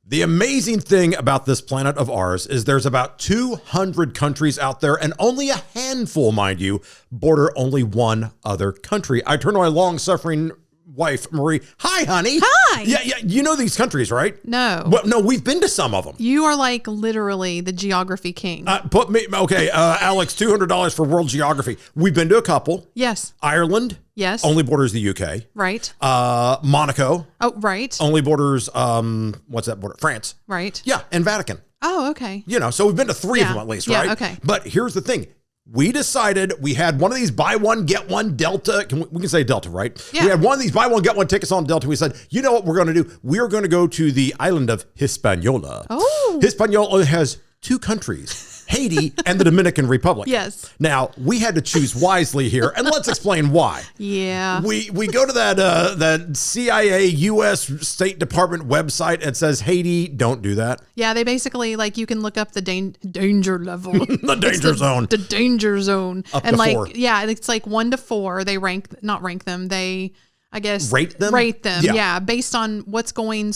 The amazing thing about this planet of ours is there's about 200 countries out there, and only a handful, mind you, border only one other country. I turn to my long-suffering wife, Marie. Hi, honey. Hi. Yeah, you know these countries, right? No. Well, no, we've been to some of them. You are like literally the geography king. Alex, $200 for world geography. We've been to a couple. Yes. Ireland. Yes. Only borders the UK. Right. Monaco. Oh, right. Only borders, what's that border? France. Right. Yeah, and Vatican. Oh, okay. So we've been to three of them at least, right? Yeah, okay. But here's the thing. We decided we had one of these buy one, get one Delta. We can say Delta, right? Yeah. We had one of these buy one, get one tickets on Delta. We said, you know what we're going to do? We're going to go to the island of Hispaniola. Oh. Hispaniola has two countries. Haiti and the Dominican Republic. Yes. Now, we had to choose wisely here, and let's explain why. Yeah. We go to that CIA U.S. State Department website and it says, Haiti, don't do that. Yeah, they basically, like, you can look up the danger level. The danger zone. The danger zone. Up and to like, 4. Yeah, it's like 1 to 4. They not rank them. They, I guess. Rate them? Rate them. Yeah. Yeah. Based on what's going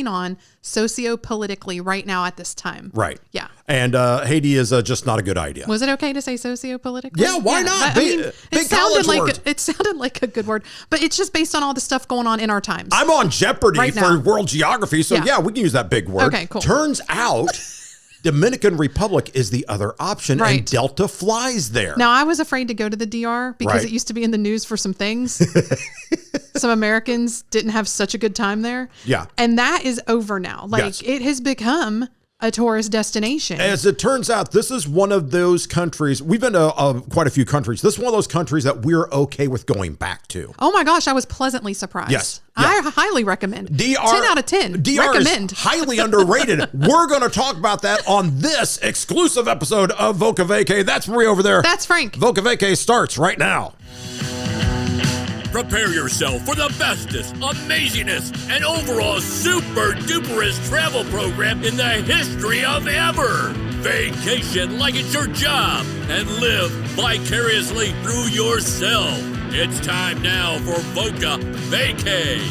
on socio-politically right now at this time. Right. Yeah. And Haiti is just not a good idea. Was it okay to say socio-politically? Yeah, why not? It sounded like a good word, but it's just based on all the stuff going on in our times. I'm on Jeopardy right for now. world geography, so yeah, we can use that big word. Okay, cool. Turns out Dominican Republic is the other option, Right. and Delta flies there. Now, I was afraid to go to the DR because Right. it used to be in the news for some things. Some Americans didn't have such a good time there. Yeah. And that is over now. Like, Yes. it has become a tourist destination. As it turns out, this is one of those countries. We've been to quite a few countries. This is one of those countries that we're okay with going back to. Oh my gosh, I was pleasantly surprised. Yes. Yeah. I highly recommend. DR, 10 out of 10. DR recommend. is highly underrated. We're going to talk about that on this exclusive episode of Voca Vacay. That's Marie over there. That's Frank. Voca Vacay starts right now. Prepare yourself for the bestest, amazingest, and overall super duperest travel program in the history of ever. Vacation like it's your job and live vicariously through yourself. It's time now for Voca Vacay.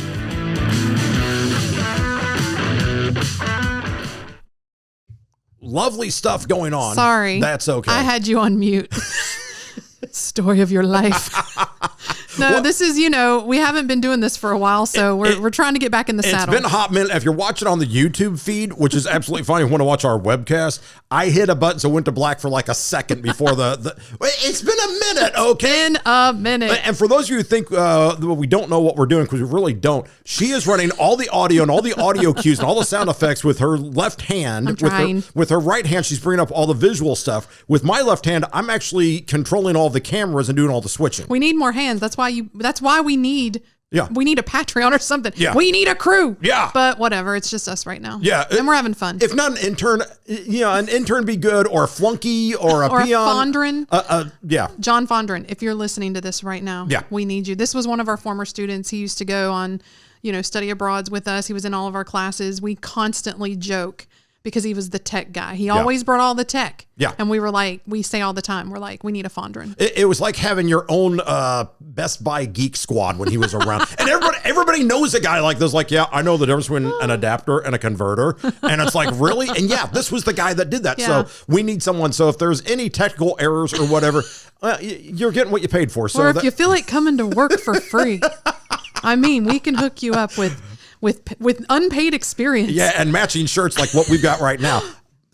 Lovely stuff going on. Sorry. That's okay. I had you on mute. Story of your life. No, this is, we haven't been doing this for a while, so we're trying to get back in the saddle. It's been a hot minute. If you're watching on the YouTube feed, which is absolutely fine if you want to watch our webcast, I hit a button so it went to black for like a second before it's been a minute, okay? Been a minute. And for those of you who think we don't know what we're doing, because we really don't, she is running all the audio and all the audio cues and all the sound effects with her left hand. I'm trying. With her right hand, she's bringing up all the visual stuff. With my left hand, I'm actually controlling all the cameras and doing all the switching. We need more hands. That's why we need we need a Patreon or something. Yeah. We need a crew. Yeah. But whatever, it's just us right now. Yeah. And we're having fun. If not an intern, an intern be good, or a flunky, or a peon. Fondren. Yeah. John Fondren, if you're listening to this right now, yeah, we need you. This was one of our former students. He used to go on, study abroads with us. He was in all of our classes. We constantly joke because he was the tech guy. He always brought all the tech. Yeah. And we were like, we say all the time, we're like, we need a Fondren. It was like having your own Best Buy geek squad when he was around. And everybody knows a guy like this. Like, yeah, I know the difference between an adapter and a converter. And it's like, really? And yeah, this was the guy that did that. Yeah. So we need someone. So if there's any technical errors or whatever, you're getting what you paid for. So or if you feel like coming to work for free, we can hook you up with unpaid experience. Yeah, and matching shirts like what we've got right now.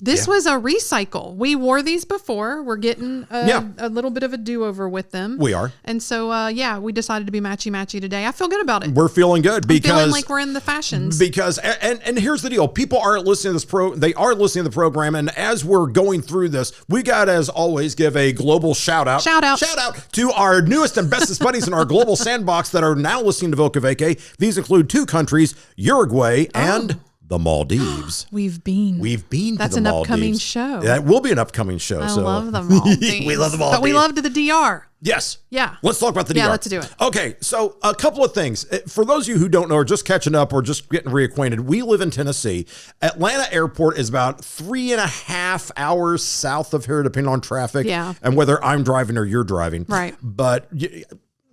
This was a recycle. We wore these before. We're getting a little bit of a do-over with them. We are. And so, we decided to be matchy-matchy today. I feel good about it. We're feeling good because... feeling like we're in the fashions. Because, and here's the deal. People aren't listening to this they are listening to the program, and as we're going through this, we got to, as always, give a global shout-out. Shout-out. Shout-out to our newest and bestest buddies in our global sandbox that are now listening to Voca Vacay. These include 2 countries, Uruguay and... the Maldives. We've been to the Maldives. That's an upcoming show. That will be an upcoming show. I love the Maldives. We love the Maldives. But we loved the DR. Yes. Yeah. Let's talk about the DR. Yeah, let's do it. Okay, so a couple of things. For those of you who don't know or just catching up or just getting reacquainted, we live in Tennessee. Atlanta Airport is about 3.5 hours south of here, depending on traffic and whether I'm driving or you're driving. Right. But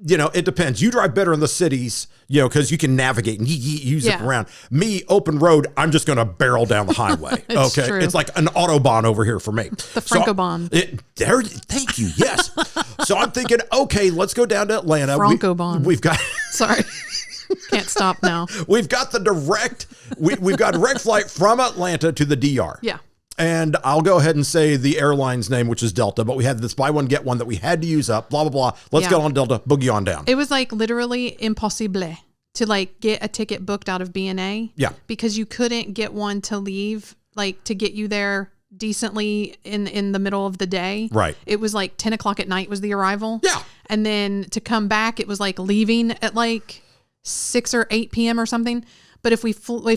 you know, it depends. You drive better in the cities, you know, because you can navigate and use it around. Me, open road, I'm just going to barrel down the highway. Okay. True. It's like an Autobahn over here for me. The Francobahn. Thank you. Yes. So I'm thinking, okay, let's go down to Atlanta. Francobahn. We've got... Sorry. Can't stop now. We've got the direct, we've got a direct flight from Atlanta to the DR. Yeah. And I'll go ahead and say the airline's name, which is Delta, but we had this buy one, get one that we had to use up, blah, blah, blah. Let's get on Delta, boogie on down. It was like literally impossible to like get a ticket booked out of BNA. Yeah. Because you couldn't get one to leave, like to get you there decently in the middle of the day. Right. It was like 10 o'clock at night was the arrival. Yeah. And then to come back, it was like leaving at like 6 or 8 p.m. or something. But if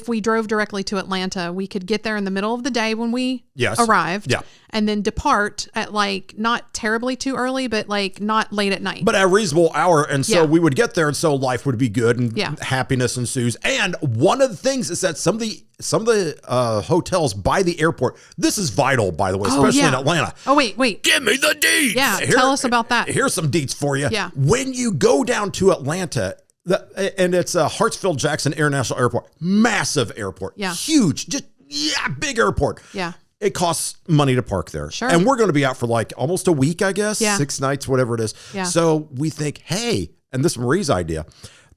we drove directly to Atlanta, we could get there in the middle of the day when we arrived. Yeah. And then depart at like not terribly too early, but like not late at night. But at a reasonable hour. And so we would get there, and so life would be good and happiness ensues. And one of the things is that some of the hotels by the airport, this is vital, by the way, especially in Atlanta. Oh, wait. Give me the deets. Yeah, tell us about that. Here's some deets for you. Yeah. When you go down to Atlanta, and it's Hartsfield-Jackson International Airport, massive airport, huge, just big airport. Yeah. It costs money to park there. Sure. And we're going to be out for like almost a week, I guess, 6 nights, whatever it is. Yeah. So we think, hey, and this is Marie's idea,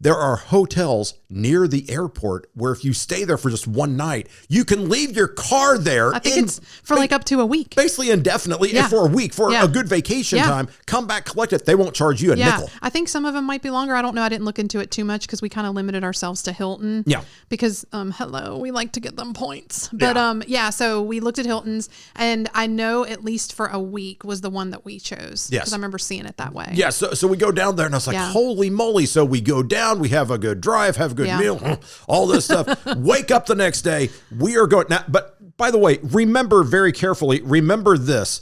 there are hotels near the airport where if you stay there for just one night, you can leave your car there. I think it's for like up to a week. Basically indefinitely, and for a week, for a good vacation time. Come back, collect it. They won't charge you a nickel. I think some of them might be longer. I don't know. I didn't look into it too much because we kind of limited ourselves to Hilton. Yeah. Because, we like to get them points. But, so we looked at Hilton's, and I know at least for a week was the one that we chose. Yes. Because I remember seeing it that way. Yeah. So we go down there, and I was like, holy moly. So we go down, we have a good drive, have a good meal, all this stuff. Wake up the next day. We are going now. But by the way, remember very carefully, remember this.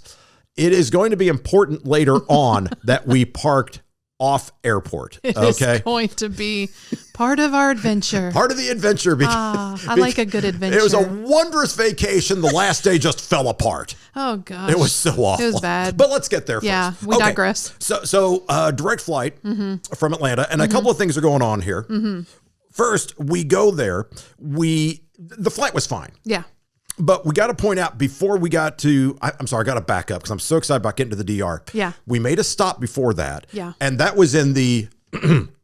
It is going to be important later on that we parked off airport. It is going to be part of our adventure. Part of the adventure. I like a good adventure. It was a wondrous vacation. The last day just fell apart. Oh, gosh. It was so awful. It was bad. But let's get there first. Yeah, we digress. So direct flight from Atlanta, and a couple of things are going on here. First, we go there. The flight was fine. Yeah. But we got to point out before we got to, I'm sorry, I got to back up because I'm so excited about getting to the DR. Yeah. We made a stop before that. Yeah. And that was in the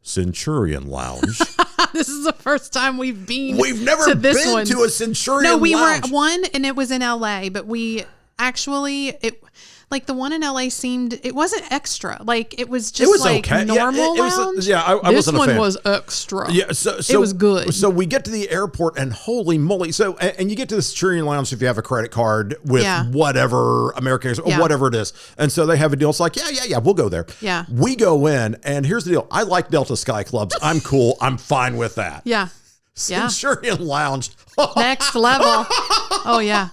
Centurion Lounge. This is the first time we've been. We've never been to a Centurion Lounge. No, we were at one, and it was in LA, but we actually, like the one in LA it wasn't extra. Like it was just okay. Normal lounge. I this wasn't a fan. This one was extra. Yeah, so it was good. So we get to the airport, and holy moly! So and you get to the Centurion Lounge if you have a credit card with whatever American or whatever it is, and so they have a deal. It's like yeah, we'll go there. Yeah, we go in, and here's the deal. I like Delta Sky Clubs. I'm cool. I'm fine with that. Yeah. Centurion Lounge. Next level. Oh yeah.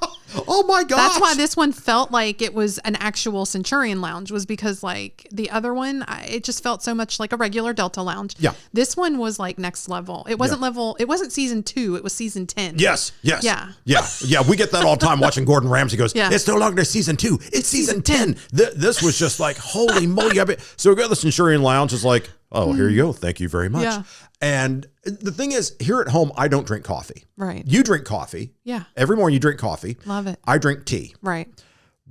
Oh my gosh. That's why this one felt like it was an actual Centurion Lounge, was because like the other one, it just felt so much like a regular Delta Lounge. Yeah. This one was like next level. It wasn't it wasn't season 2. It was season 10. Yes. Yeah. Yeah. We get that all the time watching Gordon Ramsay goes, it's no longer season 2. It's season 10. This was just like, holy moly. So we go to the Centurion Lounge. It's like, oh, here you go. Thank you very much. Yeah. And the thing is, here at home, I don't drink coffee. Right. You drink coffee. Yeah. Every morning you drink coffee. Love it. I drink tea. Right.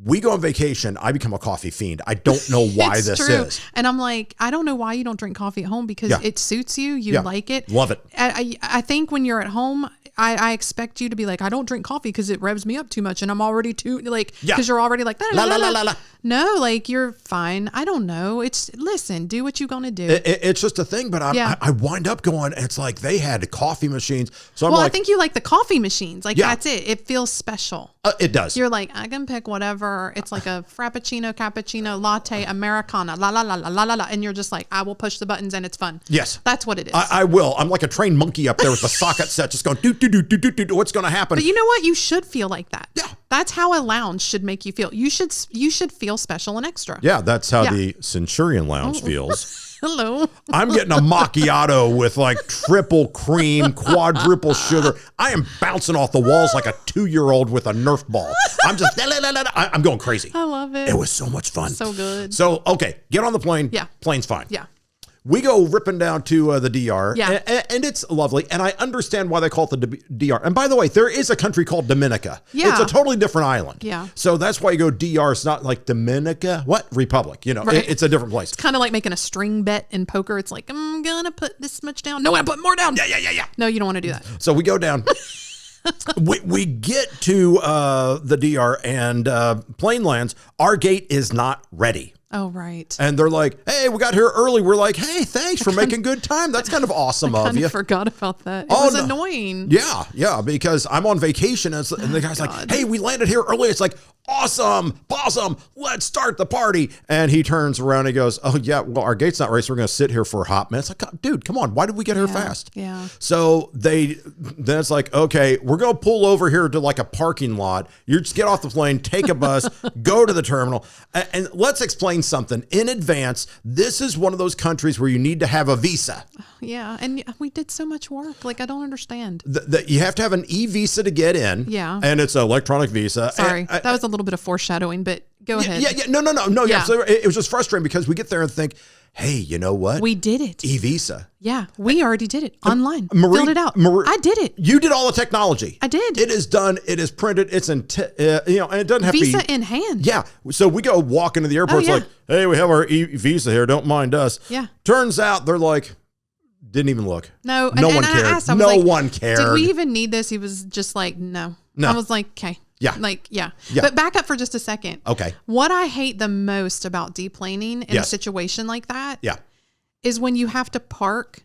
We go on vacation. I become a coffee fiend. I don't know why this is. And I'm like, I don't know why you don't drink coffee at home, because it suits you. You like it. Love it. I think when you're at home, I expect you to be like, I don't drink coffee because it revs me up too much, and I'm already because you're already like, la, la, la, la, la. No, like you're fine. I don't know. Listen, do what you're going to do. It's just a thing, but I wind up going, it's like they had coffee machines. So I'm I think you like the coffee machines. Like that's it. It feels special. It does. You're like, I can pick whatever. It's like a frappuccino, cappuccino, latte, Americana, la, la, la, la, la, la, la. And you're just like, I will push the buttons and it's fun. Yes. That's what it is. I will. I'm like a trained monkey up there with the socket set, just going, do, do, do, do, do, do. What's going to happen? But you know what? You should feel like that. Yeah. That's how a lounge should make you feel. You should feel special and extra. Yeah, that's how the Centurion Lounge feels. Hello. I'm getting a macchiato with like triple cream, quadruple sugar. I am bouncing off the walls like a 2-year-old with a Nerf ball. I'm just, I'm going crazy. I love it. It was so much fun. So good. So, okay, get on the plane. Yeah. Plane's fine. Yeah. we go ripping down to the DR, Yeah. and it's lovely. And I understand why they call it the DR. And by the way, there is a country called Dominica. Yeah. It's a totally different island. Yeah. So that's why you go DR. It's not like Dominica. What? Republic. You know, Right. it's a different place. It's kind of like making a string bet in poker. It's like, I'm going to put this much down. No, I put more down. Yeah. No, you don't want to do that. So we go down. we get to the DR and plane lands. Our gate is not ready. Oh, right. And they're like, hey, we got here early. We're like, hey, thanks for making good time. That's kind of awesome of you. I forgot about that. It was annoying. Yeah, because I'm on vacation and the guy's like, hey, we landed here early. It's like, awesome, let's start the party. And he turns around and he goes, oh, yeah, well, our gate's not ready, so we're going to sit here for a hot minute. It's like, dude, come on. Why did we get here fast? Yeah. So then it's like, okay, we're going to pull over here to like a parking lot. You just get off the plane, take a bus, go to the terminal. And let's explain something in advance. This is one of those countries where you need to have a visa. Yeah. And we did so much work. Like, I don't understand. You have to have an e-visa to get in. Yeah. And it's an electronic visa. Sorry. That was a little bit of foreshadowing, but go ahead. Yeah. No. Yeah. So it was just frustrating because we get there and think, hey, you know what? We did it. E-visa. Yeah. We already did it online. Filled it out. I did it. You did all the technology. I did. It is done. It is printed. It's and it doesn't have Visa to be in hand. Yeah. So we go walk into the airport. It's like, hey, we have our e-visa here. Don't mind us. Yeah. Turns out they're like, didn't even look. No. No one I cared. asked, I was No like, one cared. Did we even need this? He was just like, no. I was like, okay. Yeah. Like, yeah. But back up for just a second. Okay. What I hate the most about deplaning in a situation like that is when you have to park,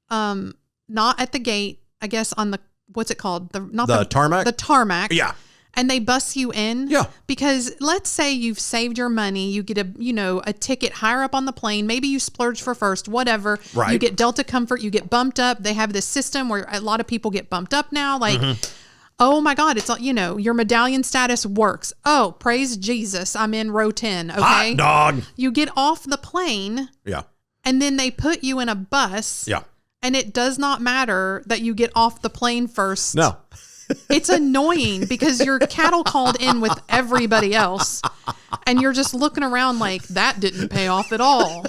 not at the gate, I guess on the, what's it called? The tarmac? The tarmac. Yeah. And they bus you in. Yeah. Because let's say you've saved your money, you get a ticket higher up on the plane. Maybe you splurge for first, whatever. Right. You get Delta Comfort, you get bumped up. They have this system where a lot of people get bumped up now. Like, oh my God, it's your medallion status works. Oh, praise Jesus, I'm in row 10. Okay. Hot dog. You get off the plane. Yeah. And then they put you in a bus. Yeah. And it does not matter that you get off the plane first. No. It's annoying because you're cattle called in with everybody else. And you're just looking around like that didn't pay off at all.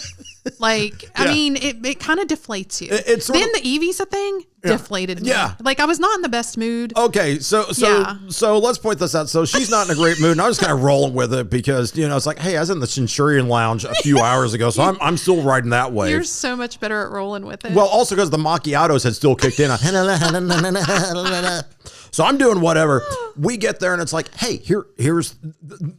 Like, I mean, it kind of deflates you. Then the e-visa thing deflated me. Yeah. Like, I was not in the best mood. Okay, so let's point this out. So she's not in a great mood, and I was kind of rolling with it because it's like, hey, I was in the Centurion Lounge a few hours ago, so I'm still riding that wave. You're so much better at rolling with it. Well, also because the macchiatos had still kicked in. So I'm doing whatever. We get there and it's like, hey,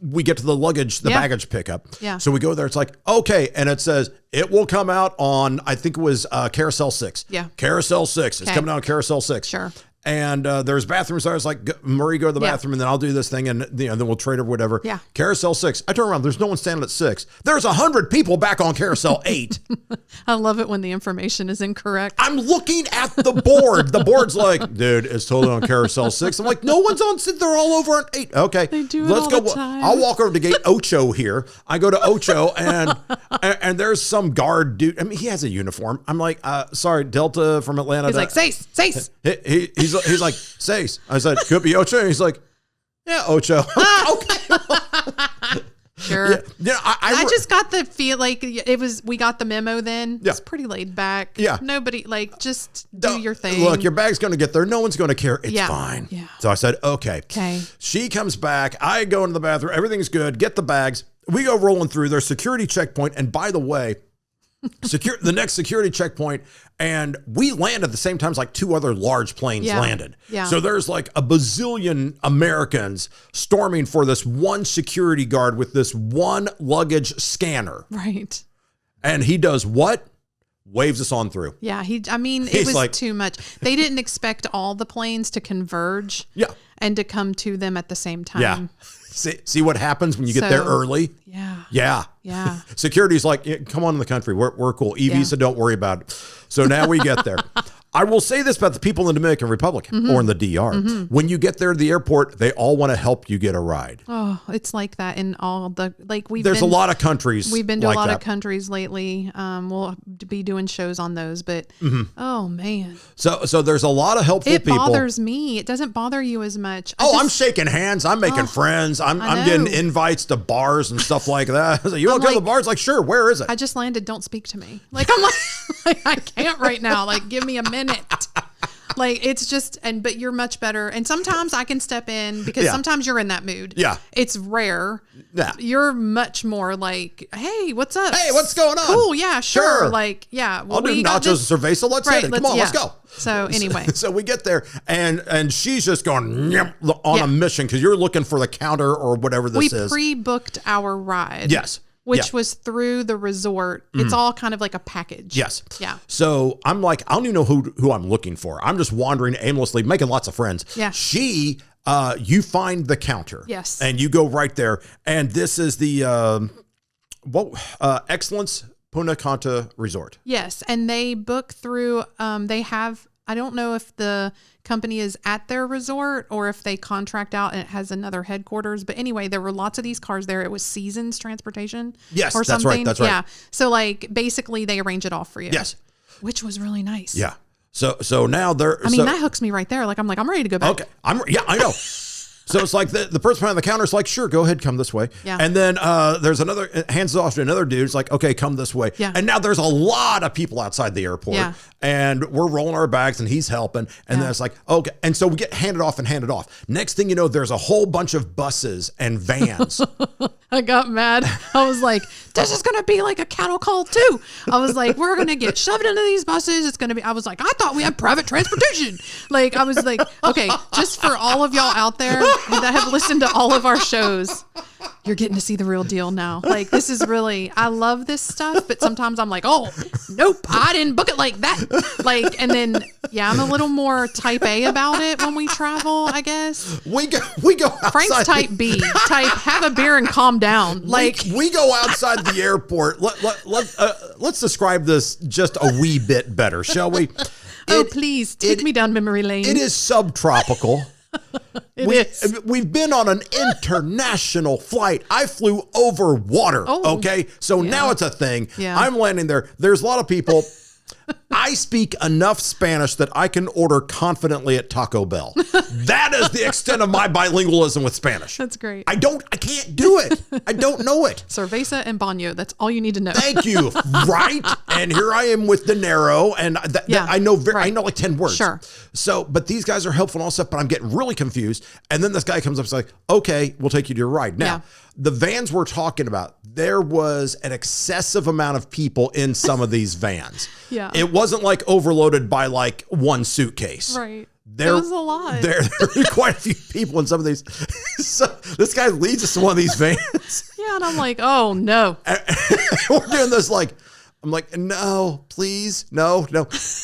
we get to the luggage, the baggage pickup. Yeah. So we go there. It's like, okay. And it says it will come out on, I think it was Carousel 6. Yeah. Carousel 6. It's coming out on Carousel 6. Sure. And there's bathrooms there. I was like, Marie, go to the bathroom and then I'll do this thing and then we'll trade or whatever. Yeah. Carousel 6. I turn around. There's no one standing at 6. There's 100 people back on Carousel 8. I love it when the information is incorrect. I'm looking at the board. The board's like, dude, it's totally on Carousel 6. I'm like, no one's on 6. They're all over on 8. Okay. They do it all the time. I'll walk over to gate Ocho here. I go to Ocho and there's some guard dude. I mean, he has a uniform. I'm like, sorry, Delta from Atlanta. He's like, Sace. He's like, Sace. I said, could be Ocho. He's like, yeah, Ocho. Okay. Sure. Yeah. I just got the feel like we got the memo then. Yeah. It's pretty laid back. Yeah. Nobody, just do your thing. Look, your bag's going to get there. No one's going to care. It's fine. Yeah. So I said, okay. Okay. She comes back. I go into the bathroom. Everything's good. Get the bags. We go rolling through their security checkpoint. And by the way, the next security checkpoint, and we land at the same time as like 2 other large planes landed. Yeah. So there's like a bazillion Americans storming for this one security guard with this one luggage scanner. Right. And he does what? Waves us on through. Yeah. It was like, too much. They didn't expect all the planes to converge. Yeah. And to come to them at the same time. Yeah. See what happens when you get there early? Yeah. Yeah. Yeah. Security's like, come on in the country. We're cool. E-visa, don't worry about it. So now we get there. I will say this about the people in the Dominican Republic or in the DR. When you get there to the airport, they all want to help you get a ride. Oh, it's like that in all the, like There's a lot of countries. We've been to like a lot that. of countries lately. We'll be doing shows on those, but oh man. So there's a lot of helpful people. It bothers me. It doesn't bother you as much. I'm shaking hands. I'm making friends. I'm getting invites to bars and stuff like that. You want to go to the bars? Like, sure. Where is it? I just landed. Don't speak to me. Like, I'm like I can't right now. Like, give me a minute. Like, it's just, but you're much better. And sometimes I can step in because sometimes you're in that mood. Yeah. It's rare. Yeah. You're much more like, hey, what's up? Hey, what's going on? Cool. Yeah, sure. Like, yeah. Well, I'll do nachos and cerveza. Let's hit it. Come on, let's go. So anyway. So we get there and she's just going on a mission because you're looking for the counter or whatever this is. We pre-booked our ride. Yes. Which was through the resort. It's all kind of like a package. Yes. Yeah. So I'm like, I don't even know who I'm looking for. I'm just wandering aimlessly, making lots of friends. Yeah. You find the counter. Yes. And you go right there. And this is the Excellence Punta Cana Resort. Yes. And they book through, they have, I don't know if the company is at their resort or if they contract out and it has another headquarters. But anyway, there were lots of these cars there. It was Seasons Transportation. Yes, or that's something. right. That's right. Yeah. So like basically they arrange it all for you. Yes. Which was really nice. Yeah. So now they're. I mean, that hooks me right there. Like, I'm ready to go back. Okay. I know. So it's like the person behind the counter is like, sure, go ahead, come this way. Yeah. And then there's another, hands it off to another dude. It's like, okay, come this way. Yeah. And now there's a lot of people outside the airport. Yeah. And we're rolling our bags and he's helping. And then it's like, okay. And so we get handed off. Next thing you know, there's a whole bunch of buses and vans. I got mad. I was like, this is going to be like a cattle call too. I was like, we're going to get shoved into these buses. It's going to be, I was like, I thought we had private transportation. Like, I was like, okay, just for all of y'all out there that have listened to all of our shows, you're getting to see the real deal now. Like, this is really, I love this stuff, but sometimes I'm like, oh, nope, I didn't book it like that. Like, and then, yeah, I'm a little more type A about it when we travel, I guess. We go outside. Frank's type B, type have a beer and calm down. Like, we go outside the airport. Let's describe this just a wee bit better, shall we? Please take me down memory lane. It is subtropical. It is. We've been on an international flight. I flew over water. Oh, okay. So now it's a thing. Yeah. I'm landing there. There's a lot of people. I speak enough Spanish that I can order confidently at Taco Bell. That is the extent of my bilingualism with Spanish. That's great. I can't do it. I don't know it. Cerveza and baño. That's all you need to know. Thank you. Right. And here I am with dinero. And I know like 10 words. Sure. So, but these guys are helpful and all stuff, but I'm getting really confused. And then this guy comes up and is like, okay, we'll take you to your ride. Now, the vans we're talking about, there was an excessive amount of people in some of these vans. Yeah. It wasn't like overloaded by like one suitcase. Right. There was a lot. There are quite a few people in some of these. So this guy leads us to one of these vans. Yeah, and I'm like, oh no. We're doing this like, I'm like, no, please, no.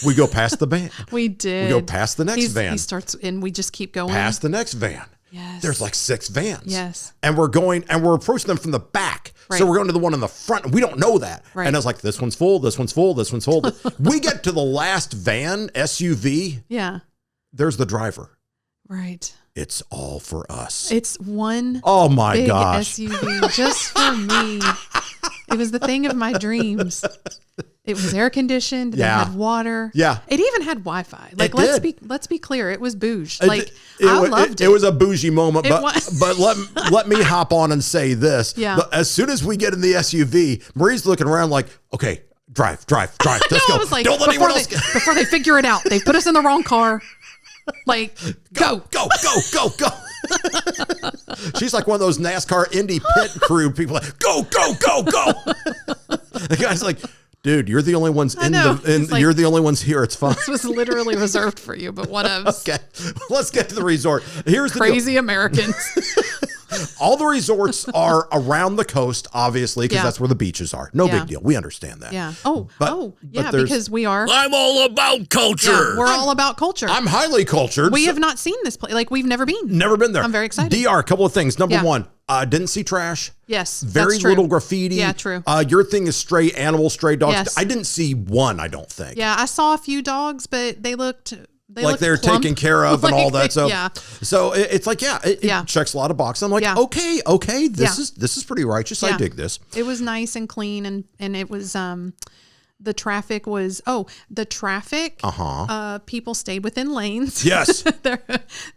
We go past the van. We did. We go past the next van. He starts, and we just keep going. Past the next van. Yes. There's like 6 vans. Yes. And we're approaching them from the back. Right. So we're going to the one in the front. We don't know that. Right. And I was like, this one's full, this one's full, this one's full. We get to the last van, SUV. Yeah. There's the driver. Right. It's all for us. It's one oh my big gosh. SUV just for me. It was the thing of my dreams. It was air conditioned. Yeah. It had water. Yeah. It even had Wi-Fi. Like, let's be clear. It was bouge. Like, I loved it. It was a bougie moment, but was. but let me hop on and say this. Yeah. As soon as we get in the SUV, Marie's looking around like, okay, drive. Let's go. I was like, don't let anyone else before they figure it out. They put us in the wrong car. Like, go. She's like one of those NASCAR Indy pit crew people like, go. The guy's like, dude, you're the only ones you're the only ones here. It's fine. This was literally reserved for you, but whatever. Okay. Let's get to the resort. Here's the crazy Americans. All the resorts are around the coast, obviously, because that's where the beaches are. No big deal. We understand that. Yeah. But because we are. I'm all about culture. Yeah, we're all about culture. I'm highly cultured. We have not seen this place. Like, we've never been. Never been there. I'm very excited. DR, a couple of things. Number one, Didn't see trash. Yes. Very that's true. little graffiti. Yeah, true. Your thing is stray animals, stray dogs. Yes. I didn't see one, I don't think. Yeah, I saw a few dogs, but they looked like they're plump. taken care of and all that. So, yeah. So it's like, it checks a lot of boxes. I'm like, okay, this is pretty righteous. I dig this. It was nice and clean, and it was the traffic was people stayed within lanes. Yes.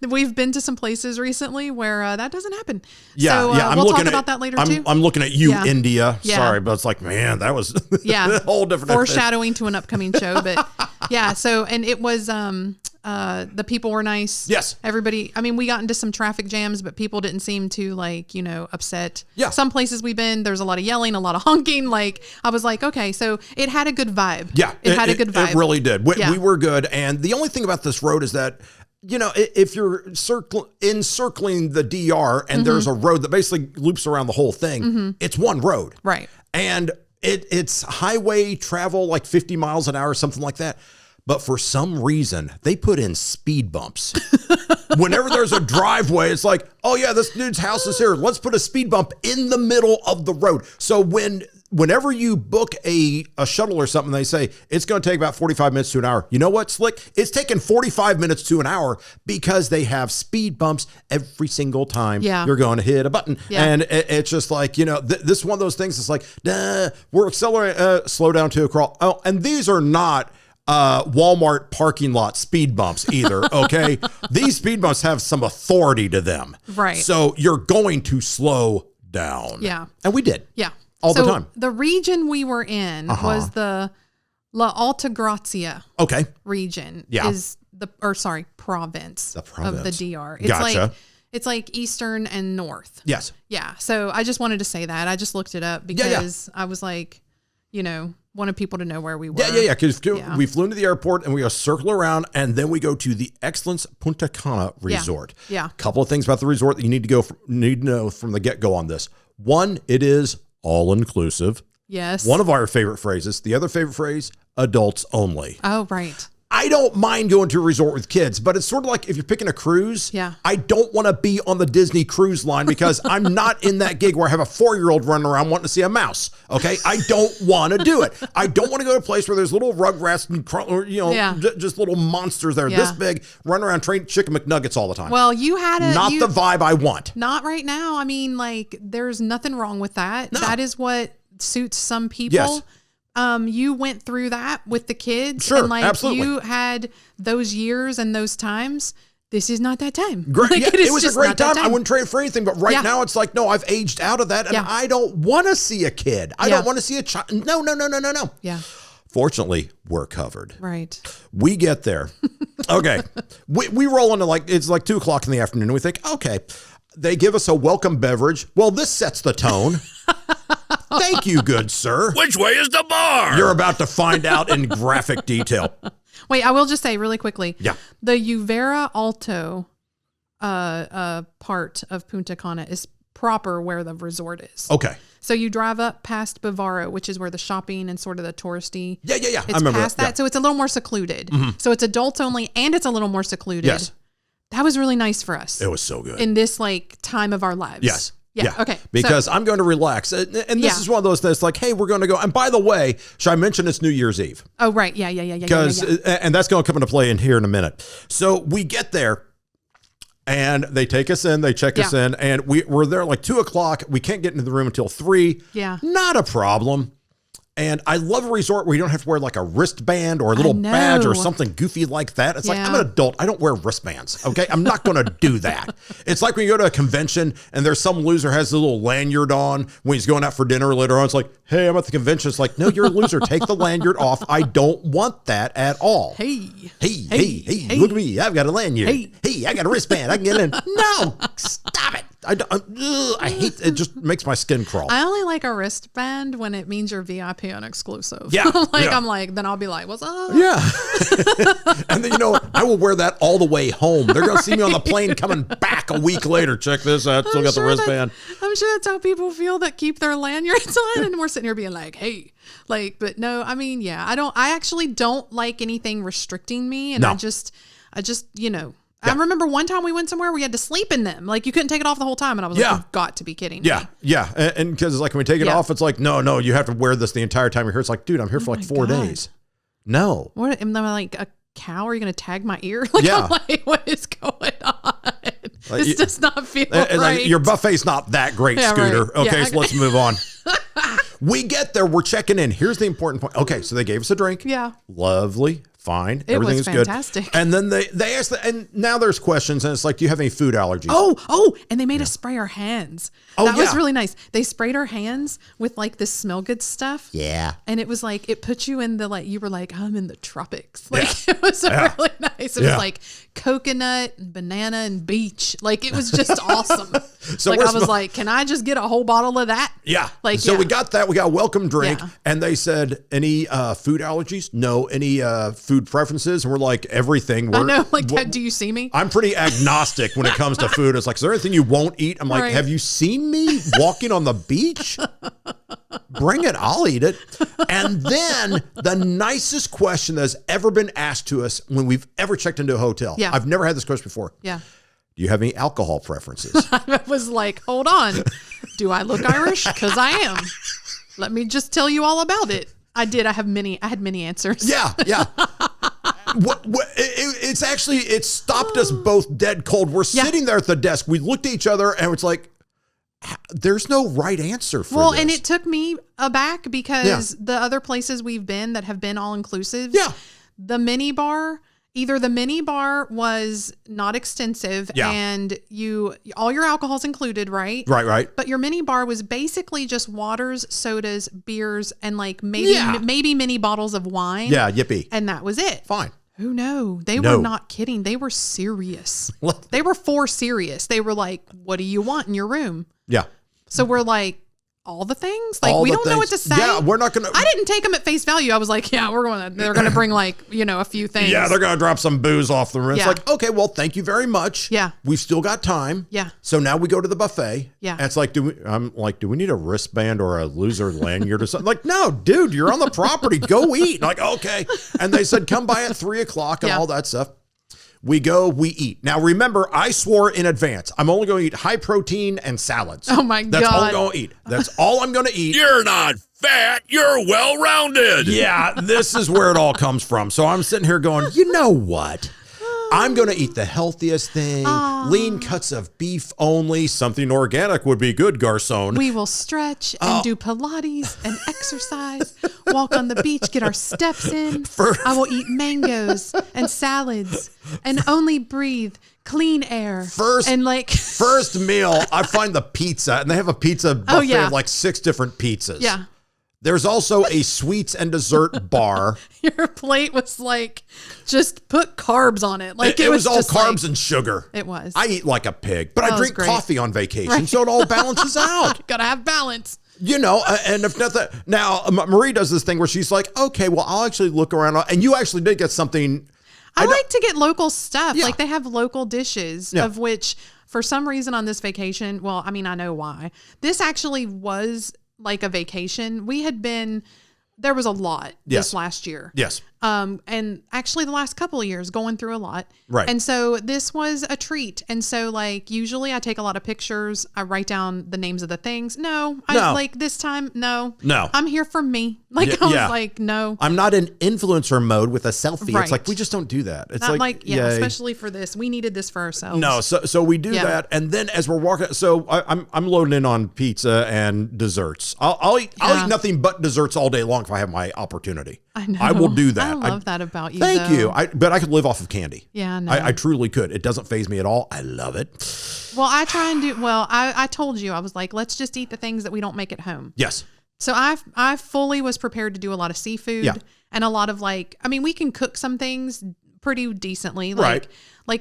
We've been to some places recently where that doesn't happen. Yeah, so, I'm we'll looking talk about that later too. I'm looking at you, India. Yeah. Sorry, but it's like, man, that was a whole different foreshadowing to an upcoming show. But yeah, so and it was the people were nice. Yes. Everybody, I mean, we got into some traffic jams, but people didn't seem to upset. Yeah. Some places we've been, there's a lot of yelling, a lot of honking. Like I was like, okay, so it had a good vibe. Yeah. It had a good vibe. It really did. We were good. And the only thing about this road is that, if you're encircling the DR and there's a road that basically loops around the whole thing, it's one road. Right. And it's highway travel like 50 miles an hour, something like that. But for some reason, they put in speed bumps. Whenever there's a driveway, it's like, oh yeah, this dude's house is here. Let's put a speed bump in the middle of the road. So whenever you book a shuttle or something, they say it's going to take about 45 minutes to an hour. You know what, Slick? It's taking 45 minutes to an hour because they have speed bumps every single time you're going to hit a button. Yeah. And it's just like, this is one of those things. It's like, we're accelerating, slow down to a crawl. Oh, and these are not Walmart parking lot speed bumps either. Okay. These speed bumps have some authority to them. Right. So you're going to slow down. Yeah. And we did. Yeah. All the time. The region we were in was the La Alta Grazia region. Yeah. Province. The province of the DR. It's gotcha. It's like eastern and north. Yes. Yeah. So I just wanted to say that. I just looked it up because I was like, wanted people to know where we were. Yeah. Because we flew into the airport and we go circle around and then we go to the Excellence Punta Cana Resort. Yeah. A couple of things about the resort that you need to know from the get-go on this. One, it is all-inclusive. Yes. One of our favorite phrases. The other favorite phrase, adults only. Oh, right. I don't mind going to a resort with kids, but it's sort of like if you're picking a cruise, I don't want to be on the Disney cruise line because I'm not in that gig where I have a 4-year-old running around wanting to see a mouse. Okay. I don't want to do it. I don't want to go to a place where there's little rugrats and, just little monsters that are this big running around training chicken McNuggets all the time. Well, you had the vibe I want. Not right now. I mean, like there's nothing wrong with that. No. That is what suits some people. Yes. You went through that with the kids. Sure, and absolutely. You had those years and those times. This is not that time. Great. Like, it was a great time. I wouldn't trade it for anything. But right now it's like, no, I've aged out of that. And I don't want to see a kid. I don't want to see a child. No. Yeah. Fortunately, we're covered. Right. We get there. Okay. we roll into it's like 2:00 in the afternoon. And we think, okay, they give us a welcome beverage. Well, this sets the tone. Thank you, good sir. Which way is the bar? You're about to find out in graphic detail. Wait, I will just say really quickly. Yeah. The Uvera Alto part of Punta Cana is proper where the resort is. Okay. So you drive up past Bavaro, which is where the shopping and sort of the touristy. Yeah. It's I remember past that. Yeah. So it's a little more secluded. Mm-hmm. So it's adults only and it's a little more secluded. Yes. That was really nice for us. It was so good. In this time of our lives. Yes. Yeah. Okay. Because I'm going to relax. And this is one of those things like, hey, we're going to go. And by the way, should I mention it's New Year's Eve? Oh, right. Yeah. Because, and that's going to come into play in here in a minute. So we get there and they take us in, they check us in, and we're there like 2:00. We can't get into the room until 3. Yeah. Not a problem. And I love a resort where you don't have to wear like a wristband or a little badge or something goofy like that. It's like, I'm an adult. I don't wear wristbands. Okay. I'm not going to do that. It's like when you go to a convention and there's some loser has a little lanyard on when he's going out for dinner later on. It's like, hey, I'm at the convention. It's like, no, you're a loser. Take the lanyard off. I don't want that at all. Hey, look at me. I've got a lanyard. Hey, I got a wristband. I can get in. No, stop it. I hate it. Just makes my skin crawl. I only like a wristband when it means you're VIP and exclusive. Yeah. I'm like, then I'll be like, what's up? Yeah. And then, I will wear that all the way home. They're going to see me on the plane coming back a week later. Check this out. Still got the wristband. I'm sure that's how people feel that keep their lanyards on. And we're sitting here being like, hey, but no, I mean, I actually don't like anything restricting me. And I just, I remember one time we went somewhere, we had to sleep in them. Like, you couldn't take it off the whole time. And I was like, you've got to be kidding me. Yeah. And because like when we take it off, it's like, no, you have to wear this the entire time you're here. It's like, dude, I'm here for like 4 days. No. What am I, like a cow? Are you going to tag my ear? Like, I'm like, what is going on? This does not feel right. Like, your buffet's not that great, Scooter. Right. Okay, so let's move on. We get there. We're checking in. Here's the important point. Okay, so they gave us a drink. Yeah. Lovely. Fine. Everything is fantastic. Good. And then they asked, and now there's questions, and it's like, do you have any food allergies? Oh, and they made us spray our hands. That was really nice. They sprayed our hands with like this smell good stuff. Yeah. And it was like, it put you in the, like, you were like, I'm in the tropics. Like, it was really nice. It was like coconut and banana and beach. Like, it was just awesome. So like, I was like, can I just get a whole bottle of that? Yeah. Like, so we got that. We got a welcome drink. And they said, any food allergies? No. Any food preferences? And we're like, everything. I know. Like, do you see me? I'm pretty agnostic when it comes to food. It's like, is there anything you won't eat? I'm like, have you seen me walking on the beach? Bring it. I'll eat it. And then the nicest question that has ever been asked to us when we've ever checked into a hotel. Yeah. I've never had this question before. Yeah. Do you have any alcohol preferences? I was like, hold on. Do I look Irish? Because I am. Let me just tell you all about it. I did. I had many answers. Yeah. It's actually, it stopped us both dead cold. We're sitting there at the desk. We looked at each other and it's like, there's no right answer for this. And it took me aback because the other places we've been that have been all inclusive, the mini bar, either the mini bar was not extensive and all your alcohol's included, right? Right. But your mini bar was basically just waters, sodas, beers, and like maybe mini bottles of wine. Yeah, yippee. And that was it. Fine. Oh no, they were not kidding. They were serious. They were serious. They were like, what do you want in your room? Yeah. So we're like, all the things? Like, we don't know what to say. Yeah, we're not going to. I didn't take them at face value. I was like, they're going to bring like, a few things. Yeah, they're going to drop some booze off the room. It's like, okay, well, thank you very much. Yeah. We've still got time. Yeah. So now we go to the buffet. Yeah. And it's like, do we need a wristband or a loser lanyard or something? Like, no, dude, you're on the property. Go eat. Like, okay. And they said, come by at 3:00 and all that stuff. We go, we eat. Now, remember, I swore in advance, I'm only going to eat high protein and salads. Oh, my God. That's all I'm going to eat. That's all I'm going to eat. You're not fat. You're well-rounded. Yeah, this is where it all comes from. So I'm sitting here going, you know what? I'm going to eat the healthiest thing. Lean cuts of beef only. Something organic would be good, garçon. We will stretch and do Pilates and exercise, walk on the beach, get our steps in. I will eat mangoes and salads and only breathe clean air. First meal, I find the pizza, and they have a pizza buffet of like 6 different pizzas. Yeah. There's also a sweets and dessert bar. Your plate was like, just put carbs on it. Like it was all just carbs and sugar. It was. I eat like a pig, but I drink coffee on vacation, so it all balances out. Gotta have balance. And if nothing, now Marie does this thing where she's like, okay, well, I'll actually look around, and you actually did get something. I like to get local stuff. Yeah. Like they have local dishes of which for some reason on this vacation, well, I mean, I know why. This actually was like a vacation. There was a lot this last year. Yes. And actually the last couple of years going through a lot. Right. And so this was a treat. And so like, usually I take a lot of pictures. I write down the names of the things. Like this time, no. I'm here for me. Like I was like, no. I'm not in influencer mode with a selfie. Right. It's like, we just don't do that. It's not like especially for this. We needed this for ourselves. No. So we do that. And then as we're walking, so I'm loading in on pizza and desserts. I'll eat nothing but desserts all day long if I have my opportunity. I know. I will do that. I love that about you. Thank you. But I could live off of candy. Yeah, I know. I truly could. It doesn't faze me at all. I love it. Well, I try and I told you, I was like, let's just eat the things that we don't make at home. Yes. So I fully was prepared to do a lot of seafood and a lot of we can cook some things pretty decently. Like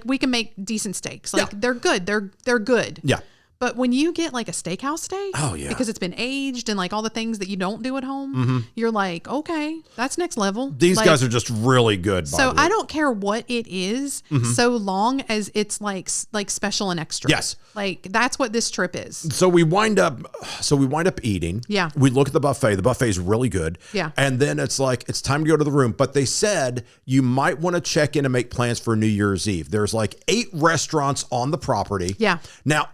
we can make decent steaks. Like they're good. They're good. Yeah. But when you get like a steakhouse steak, because it's been aged and like all the things that you don't do at home, you're like, okay, that's next level. These guys are just really good. So I don't care what it is, so long as it's like special and extra. Yes, like that's what this trip is. So we wind up eating. Yeah, we look at the buffet. The buffet is really good. Yeah, and then it's like it's time to go to the room. But they said you might want to check in and make plans for New Year's Eve. There's like 8 restaurants on the property. Yeah. Now,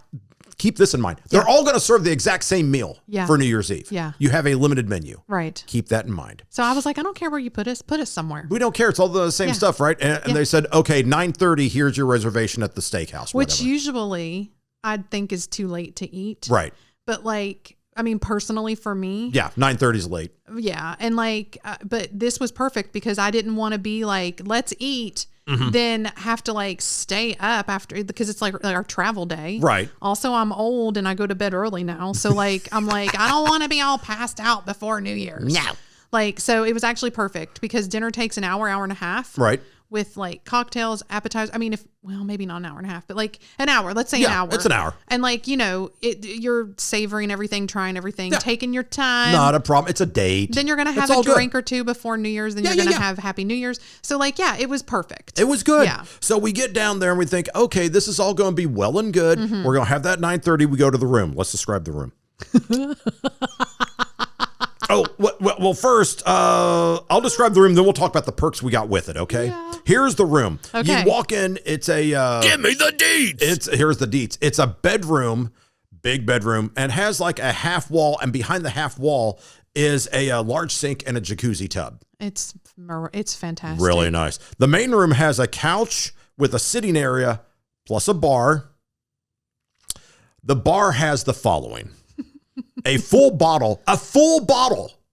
keep this in mind. They're all going to serve the exact same meal for New Year's Eve. Yeah. You have a limited menu. Right. Keep that in mind. So I was like, I don't care where you put us somewhere. We don't care. It's all the same stuff, right? And they said, okay, 9:30, here's your reservation at the steakhouse. Which usually I'd think is too late to eat. Right. But like, I mean, personally for me. Yeah, 9:30 is late. Yeah. And like, but this was perfect because I didn't want to be like, let's eat. Then have to like stay up after because it's like our travel day. Right. Also, I'm old and I go to bed early now. So like, I'm like, I don't want to be all passed out before New Year's. No. Like, so it was actually perfect because dinner takes an hour and a half. Right. With like cocktails, appetizers. I mean, maybe not an hour and a half, but like an hour. Let's say an hour. It's an hour. And like, you're savoring everything, trying everything, taking your time. Not a problem. It's a date. Then you're going to have a drink or two before New Year's. Then you're going to have Happy New Year's. So like, it was perfect. It was good. Yeah. So we get down there and we think, okay, this is all going to be well and good. We're going to have that 9:30. We go to the room. Let's describe the room. Well, first, I'll describe the room, then we'll talk about the perks we got with it, okay? Yeah. Here's the room. Okay. You walk in, it's a... Give me the deets! Here's the deets. It's a bedroom, big bedroom, and has like a half wall, and behind the half wall is a large sink and a jacuzzi tub. It's fantastic. Really nice. The main room has a couch with a sitting area, plus a bar. The bar has the following. A full bottle,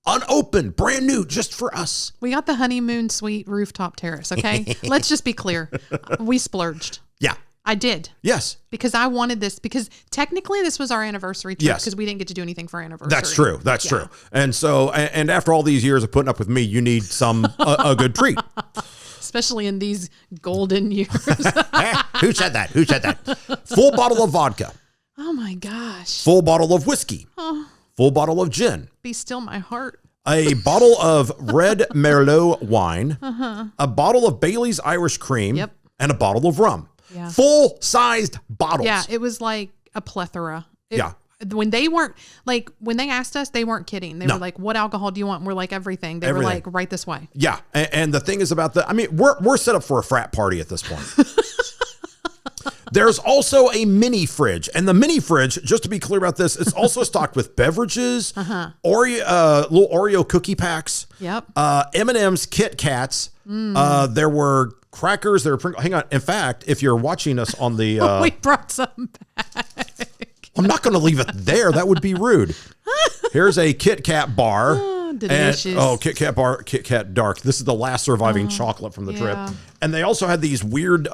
unopened, brand new, just for us. We got the honeymoon suite rooftop terrace, okay? Let's just be clear. We splurged. Yeah. I did. Yes. Because I wanted this, because technically this was our anniversary trip, because we didn't get to do anything for our anniversary. That's true. That's true. And so, and after all these years of putting up with me, you need a good treat. Especially in these golden years. Who said that? Full bottle of vodka. Oh my gosh. Full bottle of whiskey. Oh. Full bottle of gin. Be still my heart. A bottle of red Merlot wine. A bottle of Bailey's Irish cream. Yep. And a bottle of rum. Yeah. Full-sized bottles. Yeah, it was like a plethora. Yeah. When they asked us, they weren't kidding. They were like, what alcohol do you want? And we're like, everything. They were like, right this way. Yeah. And the thing is about we're set up for a frat party at this point. There's also a mini fridge, and the mini fridge, just to be clear about this, it's also stocked with beverages, Oreo, little Oreo cookie packs, M&M's, Kit Kats. There were crackers. There were Pringles. Hang on. In fact, if you're watching us on the, we brought some back. I'm not going to leave it there. That would be rude. Here's a Kit Kat bar. Delicious. Kit Kat bar, Kit Kat Dark. This is the last surviving chocolate from the trip. And they also had these weird,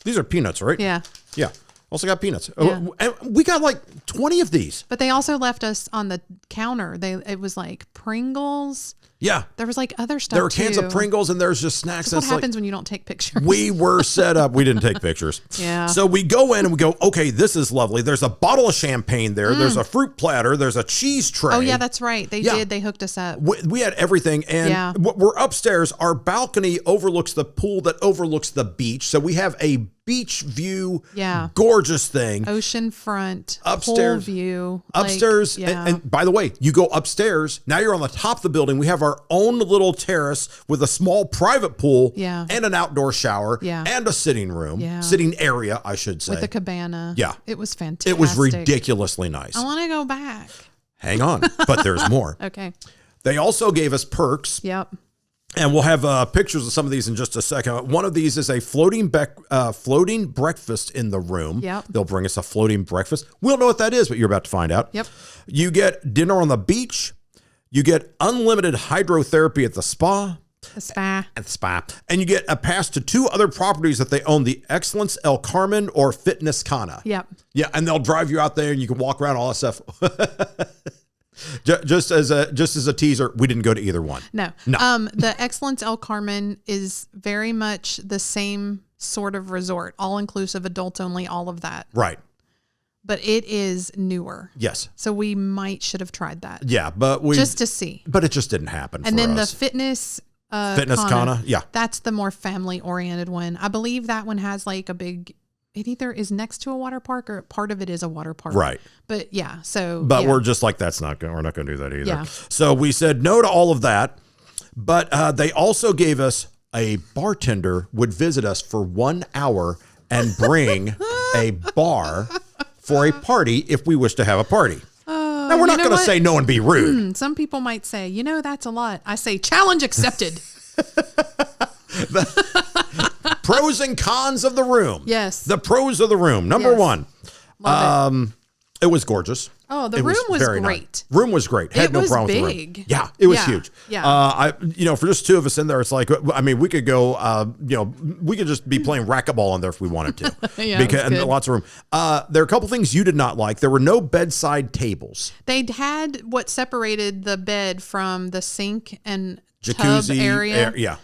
these are peanuts, right? Yeah. Yeah. Also got peanuts. Yeah. And we got like 20 of these. But they also left us on the counter. It was like Pringles. Yeah. There was like other stuff. There were cans of Pringles and there's just snacks. That's what happens when you don't take pictures. We were set up. We didn't take pictures. Yeah. So we go in and we go, okay, this is lovely. There's a bottle of champagne there. There's a fruit platter. There's a cheese tray. Oh, yeah, that's right. They did. They hooked us up. We had everything. And we're upstairs. Our balcony overlooks the pool that overlooks the beach. So we have a beach view. Yeah. Gorgeous thing. Oceanfront. Upstairs. Pool view. Upstairs. And by the way, you go upstairs. Now you're on the top of the building. We have our own little terrace with a small private pool and an outdoor shower and a sitting room. Sitting area, I should say. With a cabana. Yeah. It was fantastic. It was ridiculously nice. I want to go back. Hang on. But there's more. Okay. They also gave us perks. Yep. And we'll have pictures of some of these in just a second. One of these is a floating breakfast in the room. Yep. They'll bring us a floating breakfast. We don't know what that is, but you're about to find out. Yep. You get dinner on the beach. You get unlimited hydrotherapy at the spa. At the spa. And you get a pass to 2 other properties that they own, the Excellence El Carmen or Fitness Cana. Yep. Yeah, and they'll drive you out there and you can walk around, all that stuff. Just as a teaser, we didn't go to either one. No. The Excellence El Carmen is very much the same sort of resort, all inclusive, adults only, all of that. Right. but it is newer. Yes. So we should have tried that. Yeah, but just to see. But it just didn't happen. And for then us. the fitness Kana, yeah. That's the more family oriented one. I believe that one has like a big. It either is next to a water park or part of it is a water park. Right. But yeah, so. But yeah. we're just like, we're not going to do that either. Yeah. So we said no to all of that. But they also gave us a bartender would visit us for 1 hour and bring a bar for a party if we wish to have a party. Now, we're not going to say no and be rude. Some people might say, that's a lot. I say challenge accepted. Pros and cons of the room. Yes. The pros of the room. Number one. Love it was gorgeous. Oh, the room was very great. Nice. Room was great. Had no problem with the room. Big. Yeah, it was huge. Yeah. For just two of us in there, it's like, I mean, we could go, we could just be playing racquetball in there if we wanted to. And lots of room. There are a couple things you did not like. There were no bedside tables. They had what separated the bed from the sink and jacuzzi tub area. Yeah.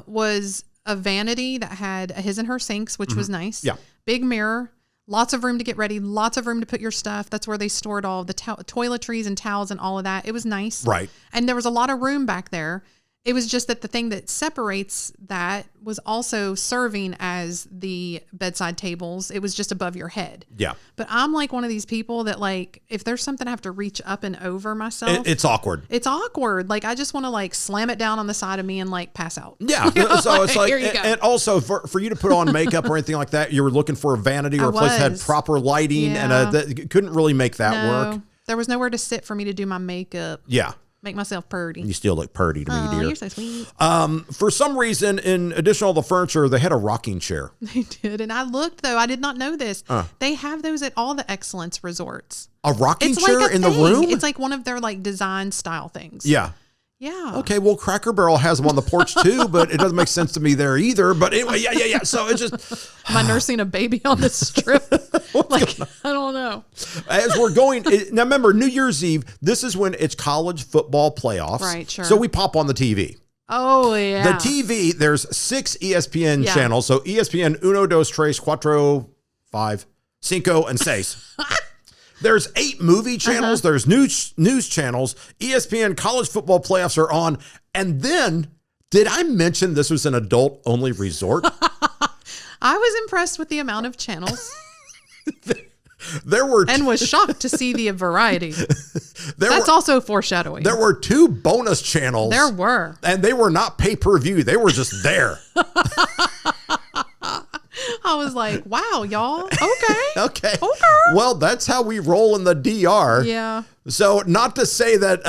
Was a vanity that had his and her sinks, which was nice. Yeah. Big mirror. Lots of room to get ready. Lots of room to put your stuff. That's where they stored all the toiletries and towels and all of that. It was nice. Right. And there was a lot of room back there. It was just that the thing that separates that was also serving as the bedside tables. It was just above your head. Yeah. But I'm like one of these people that like, if there's something I have to reach up and over myself. It's awkward. It's awkward. Like I just want to like slam it down on the side of me and like pass out. Yeah. So it's like, here you go. And also for you to put on makeup or anything like that, you were looking for a vanity or a place that had proper lighting and couldn't really make that work. There was nowhere to sit for me to do my makeup. Yeah. Make myself purty. You still look purty to me, dear. You're so sweet. For some reason, in addition to all the furniture, they had a rocking chair. They did. And I looked, though. I did not know this. They have those at all the Excellence resorts. A rocking chair like in the room? It's like one of their like design style things. Yeah. Yeah. Okay, well, Cracker Barrel has them on the porch too, but it doesn't make sense to me there either. But anyway, yeah. So it's just... Am I nursing a baby on the strip? Like, I don't know. As we're going... Now, remember, New Year's Eve, this is when it's college football playoffs. Right, sure. So we pop on the TV. Oh, yeah. The TV, there's 6 ESPN channels. So ESPN Uno, Dos, Tres, Cuatro, 5, Cinco, and Seis. There's 8 movie channels. There's news channels. ESPN college football playoffs are on. And then, did I mention this was an adult-only resort? I was impressed with the amount of channels. There were and was shocked to see the variety. That's also foreshadowing. There were 2 bonus channels. There were. And they were not pay-per-view. They were just there. I was like, wow, y'all. Okay. Well, that's how we roll in the DR. Yeah. So not to say that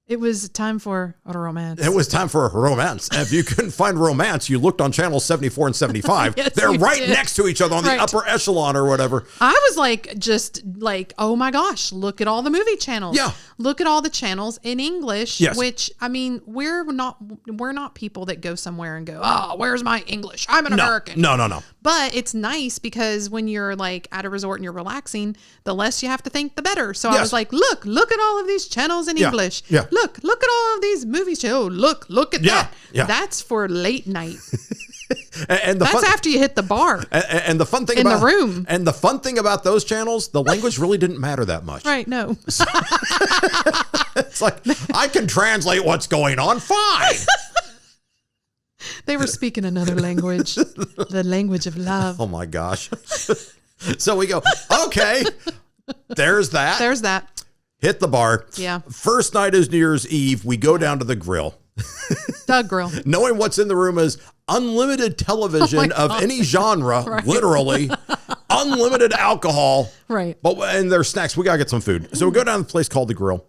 it was time for a romance. It was time for a romance. And if you couldn't find romance, you looked on channels 74 and 75. Yes, They're right next to each other on the upper echelon or whatever. I was like, just like, oh my gosh, look at all the movie channels. Yeah. Look at all the channels in English. Yes. Which, I mean, we're not people that go somewhere and go, oh, where's my English? I'm an American. No. But it's nice because when you're like at a resort and you're relaxing, the less you have to think, the better. So I was like, look at all of these channels in English. Yeah. Look at all of these movie shows. Look at that. Yeah. That's for late night. And that's after you hit the bar. And the fun thing in about the room. And the fun thing about those channels, the language really didn't matter that much. Right, no. It's like, I can translate what's going on, fine. They were speaking another language, the language of love. Oh my gosh. So we go, okay, there's that. Hit the bar. Yeah. First night is New Year's Eve. We go down to the grill. The grill. Knowing what's in the room is unlimited television of any genre, literally. Unlimited alcohol. Right. And there's snacks. We got to get some food. So we go down to the place called the Grill.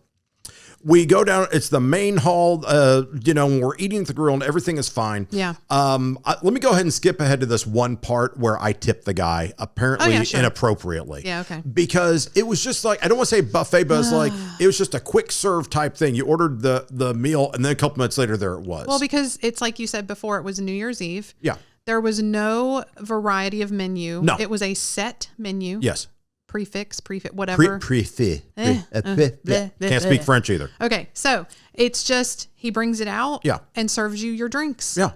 We go down, it's the main hall, when we're eating at the grill and everything is fine. Yeah. Let me go ahead and skip ahead to this one part where I tipped the guy, apparently sure. inappropriately. Yeah, okay. Because it was just like, I don't want to say buffet, but it's like, it was just a quick serve type thing. You ordered the meal and then a couple minutes later, there it was. Well, because it's like you said before, it was New Year's Eve. Yeah. There was no variety of menu. No. It was a set menu. Yes. whatever. Can't speak French either. Okay, so it's just he brings it out and serves you your drinks. Yeah.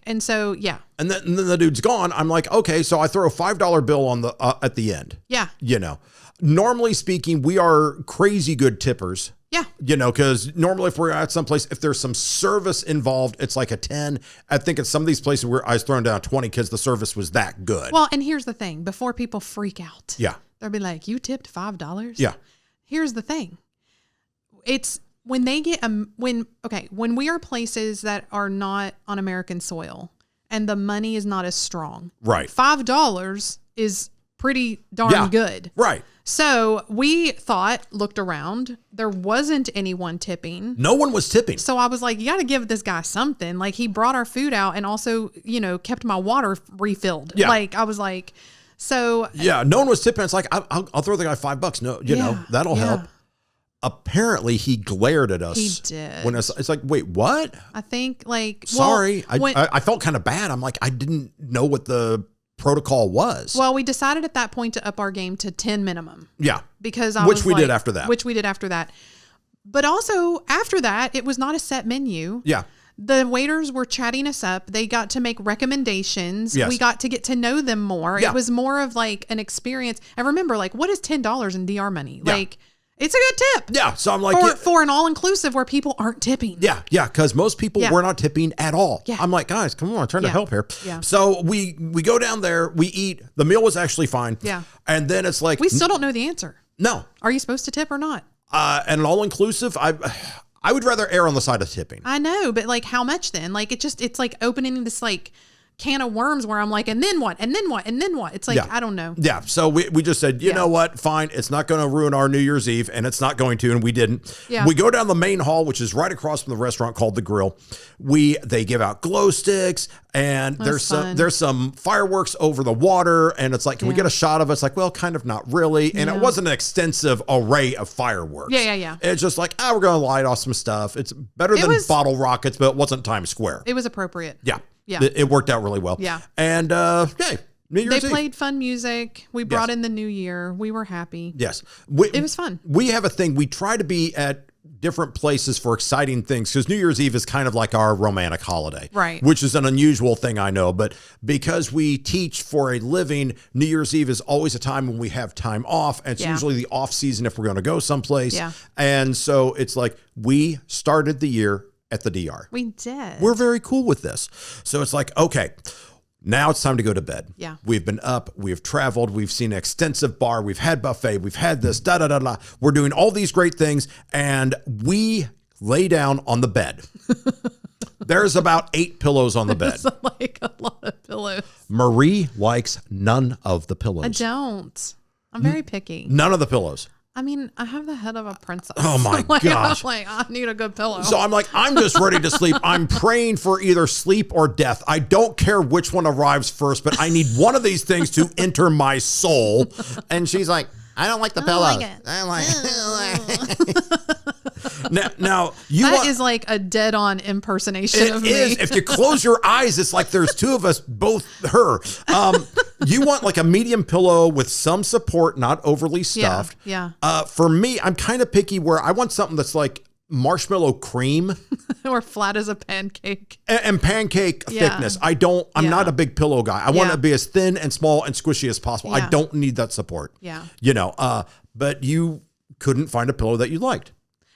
And so, And then the dude's gone. I'm like, okay, so I throw a $5 bill on the at the end. Yeah. Normally speaking, we are crazy good tippers. Yeah. Because normally if we're at some place, if there's some service involved, it's like a 10. I think at some of these places where I was throwing down 20 because the service was that good. Well, and here's the thing. Before people freak out. Yeah. They'll be like, you tipped $5? Yeah. Here's the thing. It's when they get, when we are places that are not on American soil and the money is not as strong. Right. $5 is pretty darn good. Right. So we looked around. There wasn't anyone tipping. No one was tipping. So I was like, you got to give this guy something. Like he brought our food out and also, kept my water refilled. Yeah. Like I was like, so. Yeah. No one was tipping. It's like, I'll throw the guy $5. No, that'll help. Apparently he glared at us. He did. When it's like, wait, what? I think sorry. I felt kind of bad. I'm like, I didn't know what the protocol was. Well, we decided at that point to up our game to 10 minimum. Yeah. Because Which we did after that. But also after that, it was not a set menu. Yeah. The waiters were chatting us up. They got to make recommendations. Yes. We got to get to know them more. Yeah. It was more of like an experience. And remember, like, what is $10 in DR money? Yeah. Like, it's a good tip. Yeah. So I'm like, for an all-inclusive where people aren't tipping. Yeah. Yeah. Because most people were not tipping at all. Yeah. I'm like, guys, come on, I'm trying to help here. Yeah. So we go down there, we eat. The meal was actually fine. Yeah. And then it's like, We still don't know the answer. No. Are you supposed to tip or not? And an all-inclusive, I would rather err on the side of tipping. I know, but like how much then? Like it's like opening this like can of worms where I'm like, and then what? And then what? And then what? It's like, I don't know. Yeah. So we just said, you know what? Fine. It's not going to ruin our New Year's Eve, and it's not going to, and we didn't. Yeah. We go down the main hall, which is right across from the restaurant called The Grill. They give out glow sticks, and there's some fireworks over the water, and it's like, can we get a shot of it? It's like, well, kind of not really. And it wasn't an extensive array of fireworks. Yeah. It's just like, we're going to light off some stuff. It's better than bottle rockets, but it wasn't Times Square. It was appropriate. Yeah. Yeah. It worked out really well. Yeah. And, New Year's Eve. They played fun music. We brought in the new year. We were happy. Yes. It was fun. We have a thing. We try to be at different places for exciting things because New Year's Eve is kind of like our romantic holiday. Right. Which is an unusual thing, I know. But because we teach for a living, New Year's Eve is always a time when we have time off. And it's usually the off season if we're going to go someplace. Yeah. And so it's like we started the year at the DR. We did. We're very cool with this. So it's like, okay, now it's time to go to bed. Yeah. We've been up, we've traveled, we've seen an extensive bar, we've had buffet, we've had this, da-da-da-da. We're doing all these great things, and we lay down on the bed. There's about 8 pillows on the bed. There's like a lot of pillows. Marie likes none of the pillows. I don't. I'm very picky. None of the pillows. I mean, I have the head of a princess. Oh my gosh. I'm like, I need a good pillow. So I'm like, I'm just ready to sleep. I'm praying for either sleep or death. I don't care which one arrives first, but I need one of these things to enter my soul. And she's like, I don't like the pillow. Like it. I don't like Now that is like a dead-on impersonation of me. It is. If you close your eyes, it's like there's two of us, both her. You want like a medium pillow with some support, not overly stuffed. Yeah. For me, I'm kind of picky where I want something that's like marshmallow cream or flat as a pancake and pancake thickness. I'm not a big pillow guy. I want it to be as thin and small and squishy as possible. I don't need that support. Yeah. But you couldn't find a pillow that you liked.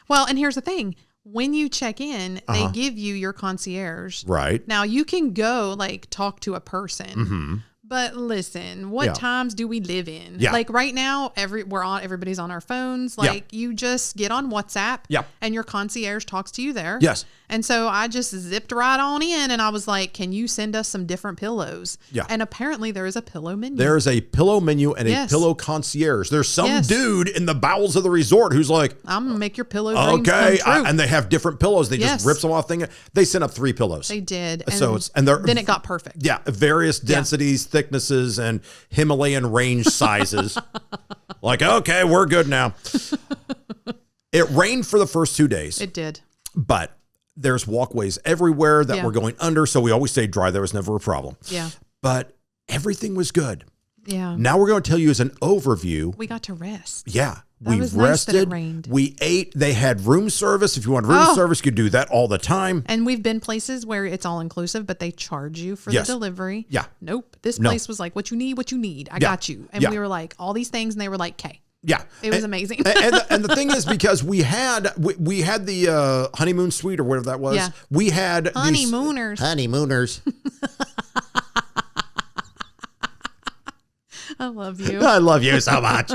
Well, and here's the thing. When you check in, they give you your concierge. Right. Now you can go like talk to a person. Mm-hmm. But listen, what times do we live in? Yeah. Like right now, everybody's on our phones. Like you just get on WhatsApp and your concierge talks to you there. Yes. And so I just zipped right on in and I was like, can you send us some different pillows? Yeah. And apparently there is a pillow menu. There's a pillow menu and a pillow concierge. There's some dude in the bowels of the resort who's like, I'm going to make your pillow dreams come true. And they have different pillows. They just rip some off thing. They sent up 3 pillows. They did. And then it got perfect. Yeah. Various densities, thicknesses, and Himalayan range sizes. Like, okay, we're good now. It rained for the first 2 days. It did. But there's walkways everywhere that were going under. So we always stayed dry. There was never a problem. Yeah. But everything was good. Yeah. Now we're going to tell you as an overview. We got to rest. Yeah. That We was nice that it rested. rained. We ate. They had room service. If you want room service, you could do that all the time. And we've been places where it's all inclusive, but they charge you for Yes. the delivery. Yeah. Nope. This place was like, what you need. I got you. And we were like, all these things. And they were like, okay. Yeah. It was amazing. and the thing is, because we had the honeymoon suite or whatever that was. Yeah. We had Honeymooners. Honeymooners. I love you. I love you so much.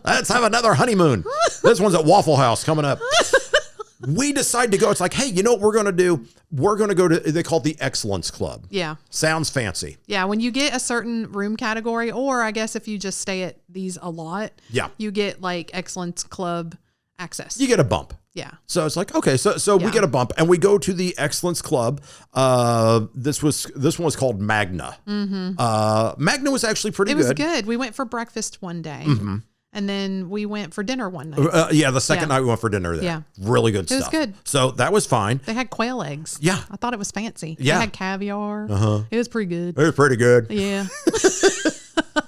Let's have another honeymoon. This one's at Waffle House coming up. We decide to go. It's like, hey, you know what we're going to do? We're going to go to, they call it the Excellence Club. Yeah. Sounds fancy. Yeah. When you get a certain room category, or I guess if you just stay at these a lot, you get like Excellence Club access. You get a bump. Yeah. So it's like, okay, so we get a bump and we go to the Excellence Club. This one was called Magna. Mm-hmm. Magna was actually pretty good. It was good. We went for breakfast one day. Mm-hmm. And then we went for dinner one night. The second night we went for dinner there. Yeah. Really good stuff. It was good. So that was fine. They had quail eggs. Yeah. I thought it was fancy. Yeah. They had caviar. It was pretty good. It was pretty good. Yeah.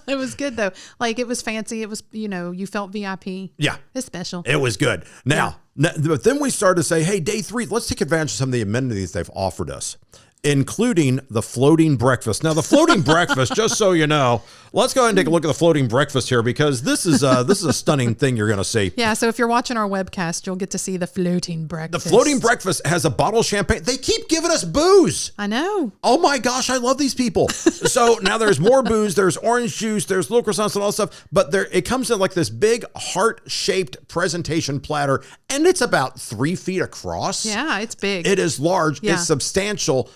It was good though. Like it was fancy. It was, you felt VIP. Yeah. It's special. It was good. Now, but then we started to say, hey, day 3, let's take advantage of some of the amenities they've offered us, including the floating breakfast. Now, the floating breakfast, just so you know, let's go ahead and take a look at the floating breakfast here, because this is a stunning thing you're going to see. Yeah, so if you're watching our webcast, you'll get to see the floating breakfast. The floating breakfast has a bottle of champagne. They keep giving us booze. I know. Oh my gosh, I love these people. So now there's more booze, there's orange juice, there's little croissants and all that stuff, but it comes in like this big heart-shaped presentation platter, and it's about 3 feet across. Yeah, it's big. It is large. Yeah. It's substantial.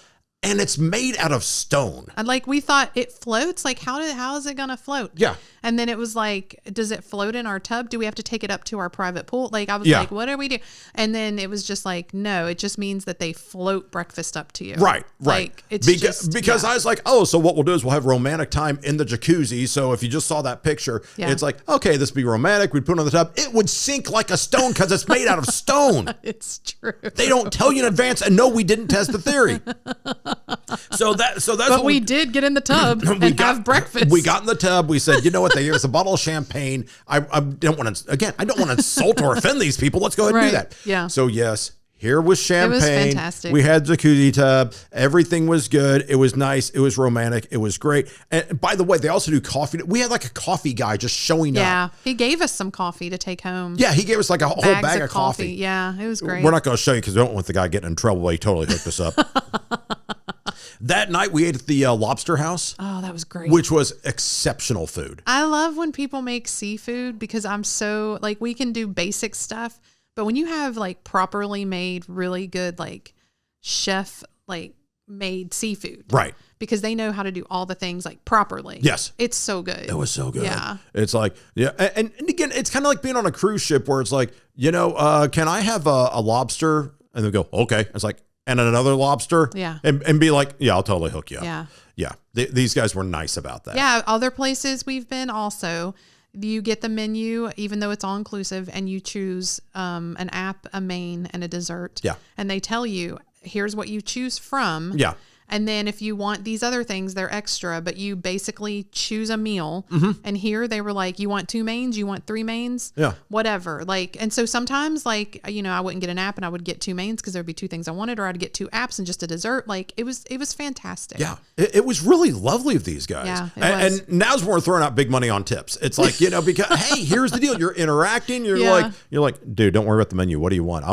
And it's made out of stone. And like we thought it floats. Like how is it gonna float? Yeah. And then it was like, does it float in our tub? Do we have to take it up to our private pool? Like I was like, what do we do? And then it was just like, no, it just means that they float breakfast up to you. Right. Like it's because I was like, oh, so what we'll do is we'll have romantic time in the jacuzzi. So if you just saw that picture, it's like, okay, this would be romantic. We'd put it on the tub. It would sink like a stone because it's made out of stone. It's true. They don't tell you in advance, and no, we didn't test the theory. So that's but what we did get in the tub and have breakfast. We got in the tub. We said, you know what? They gave us a bottle of champagne. I don't want to insult or offend these people. Let's go ahead and do that. Yeah. So yes, here was champagne. It was fantastic. We had jacuzzi tub. Everything was good. It was nice. It was romantic. It was great. And by the way, they also do coffee. We had like a coffee guy just showing up. Yeah. He gave us some coffee to take home. Yeah. He gave us like a whole bag of coffee. Yeah. It was great. We're not going to show you because we don't want the guy getting in trouble. He totally hooked us up. That night we ate at the Lobster House. Oh, that was great. Which was exceptional food. I love when people make seafood because I'm so like, we can do basic stuff, but when you have like properly made, really good, like chef, like made seafood. Right. Because they know how to do all the things like properly. Yes. It's so good. It was so good. Yeah. It's like, yeah. And again, it's kind of like being on a cruise ship where it's like, can I have a lobster? And they go, okay. It's like, and another lobster. Yeah. And be like, yeah, I'll totally hook you up. Yeah. Yeah. These guys were nice about that. Yeah. Other places we've been also, you get the menu, even though it's all inclusive, and you choose an app, a main, and a dessert. Yeah. And they tell you, here's what you choose from. Yeah. And then if you want these other things, they're extra, but you basically choose a meal. Mm-hmm. And here they were like, you want 2 mains, you want 3 mains, whatever. Like, and so sometimes like, I wouldn't get an app and I would get 2 mains because there'd be 2 things I wanted, or I'd get 2 apps and just a dessert. Like it was fantastic. Yeah. It was really lovely of these guys. Yeah, and now's when we're throwing out big money on tips. It's like, because, hey, here's the deal. You're interacting. You're like, dude, don't worry about the menu. What do you want?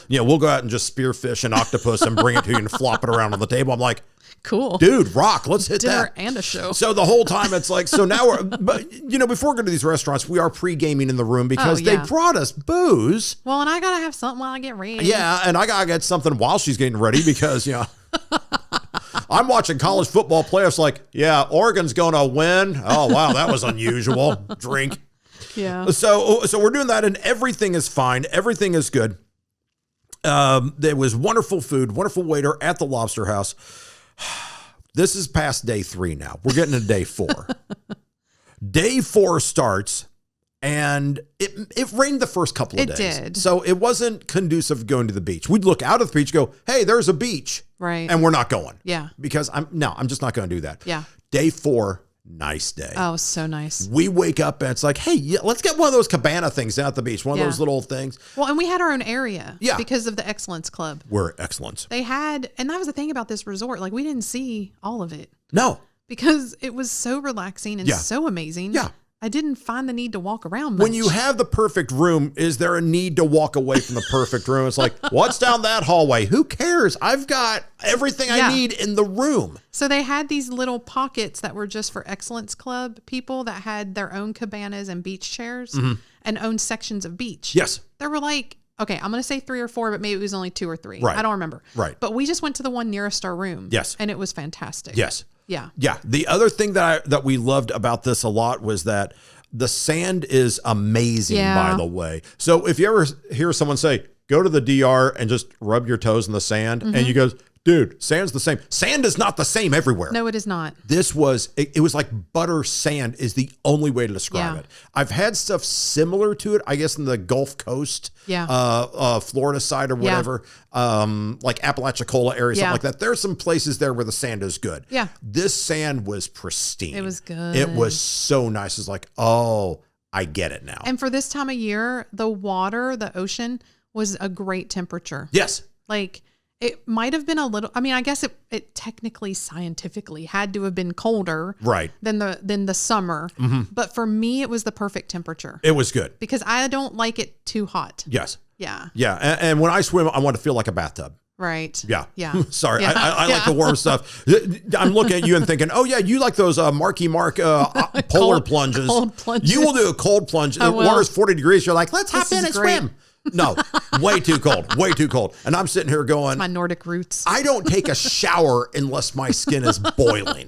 We'll go out and just spearfish an octopus and bring it to you and flop it around on the table. I'm like, cool. Dude, rock. Let's hit dinner that. And a show. So the whole time it's like, so now but before we go to these restaurants, we are pre-gaming in the room because they brought us booze. Well, and I got to have something while I get ready. Yeah. And I got to get something while she's getting ready because, I'm watching college football playoffs like, Oregon's going to win. Oh, wow. That was unusual. Drink. Yeah. So we're doing that and everything is fine. Everything is good. There was wonderful food, wonderful waiter at the Lobster House. This is past day 3 now. We're getting to day 4. Day 4 starts and it rained the first couple of days. It did. So it wasn't conducive to going to the beach. We'd look out of the beach, go, hey, there's a beach. Right. And we're not going. Yeah. Because I'm just not going to do that. Yeah. Day 4, nice day. Oh, so nice. We wake up and it's like, hey, yeah, let's get one of those cabana things down at the beach. One of those little things. Well, and we had our own area. Yeah. Because of the Excellence Club. We're excellence. They had, and that was the thing about this resort. Like, we didn't see all of it. No. Because it was so relaxing and so amazing. Yeah. I didn't find the need to walk around much. When you have the perfect room, is there a need to walk away from the perfect room? It's like, what's down that hallway? Who cares? I've got everything I need in the room. So they had these little pockets that were just for Excellence Club people that had their own cabanas and beach chairs and owned sections of beach. Yes. There were like, okay, I'm going to say 3 or 4, but maybe it was only 2 or 3. Right. I don't remember. Right. But we just went to the one nearest our room. Yes. And it was fantastic. Yes. Yeah. Yeah. The other thing that we loved about this a lot was that the sand is amazing, by the way. So if you ever hear someone say, go to the DR and just rub your toes in the sand, and you go, dude, sand's the same. Sand is not the same everywhere. No, it is not. This was, it was like butter sand is the only way to describe it. I've had stuff similar to it, I guess, in the Gulf Coast, Florida side or whatever, like Apalachicola area, something like that. There's some places there where the sand is good. Yeah. This sand was pristine. It was good. It was so nice. It's like, oh, I get it now. And for this time of year, the water, the ocean was a great temperature. Yes. Like, it might have been a little, I mean, I guess it technically, scientifically had to have been colder than the summer. But for me, it was the perfect temperature. It was good. Because I don't like it too hot. Yes. Yeah. Yeah. And when I swim, I want to feel like a bathtub. Right. Yeah. Yeah. Sorry. Yeah. I like the warm stuff. I'm looking at you and thinking, oh yeah, you like those Marky Mark polar plunges. Cold plunges. You will do a cold plunge. The water's 40 degrees. You're like, let's hop in and swim. No, way too cold, way too cold. And I'm sitting here going, it's my Nordic roots. I don't take a shower unless my skin is boiling.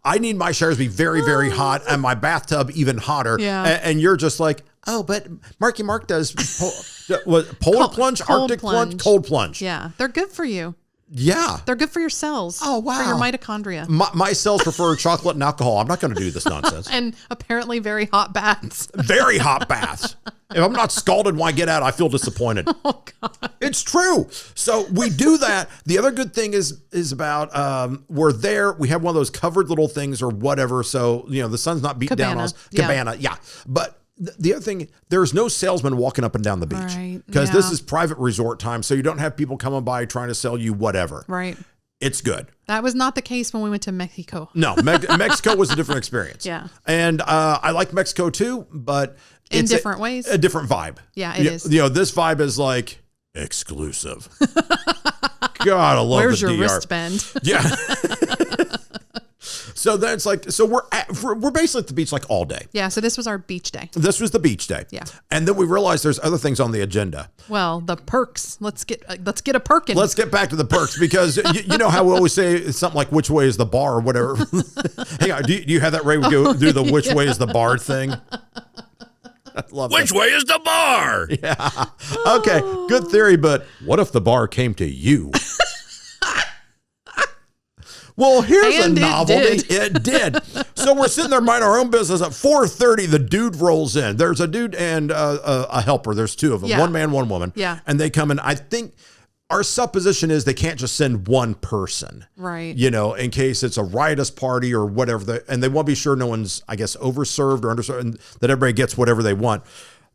I need my showers to be very, very hot and my bathtub even hotter. Yeah. And you're just like, oh, but Marky Mark does polar plunge, Arctic plunge, cold plunge. Yeah. They're good for you. Yeah. They're good for your cells. Oh, wow. For your mitochondria. My cells prefer chocolate and alcohol. I'm not going to do this nonsense. And apparently very hot baths. Very hot baths. If I'm not scalded when I get out, I feel disappointed. Oh, God. It's true. So we do that. The other good thing is about we're there. We have one of those covered little things or whatever. So, the sun's not beating down on us. Cabana. Yeah. But the other thing, there's no salesman walking up and down the beach because this is private resort time. So you don't have people coming by trying to sell you whatever. Right. It's good. That was not the case when we went to Mexico. No, Mexico was a different experience. Yeah. And I like Mexico too, but in different ways. A different vibe. Yeah, it is. This vibe is like exclusive. God, I love Where's the DR. your wristband? Yeah. So then it's like, so we're basically at the beach like all day. Yeah. So this was our beach day. This was the beach day. Yeah. And then we realized there's other things on the agenda. Well, the perks. Let's get a perkin. Let's get back to the perks because you know how we always say it's something like which way is the bar or whatever. Hang on. Do you have that, Ray? We go do the which way is the bar thing. I love Which way is the bar? Yeah. Okay. Good theory, but what if the bar came to you? Well, here's a novelty. It did. So we're sitting there minding our own business. At 4:30, the dude rolls in. There's a dude and a helper. There's 2 of them. Yeah. One man, one woman. Yeah. And they come in. I think our supposition is they can't just send one person. Right. In case it's a riotous party or whatever. And they want to be sure no one's, I guess, overserved or underserved and that everybody gets whatever they want.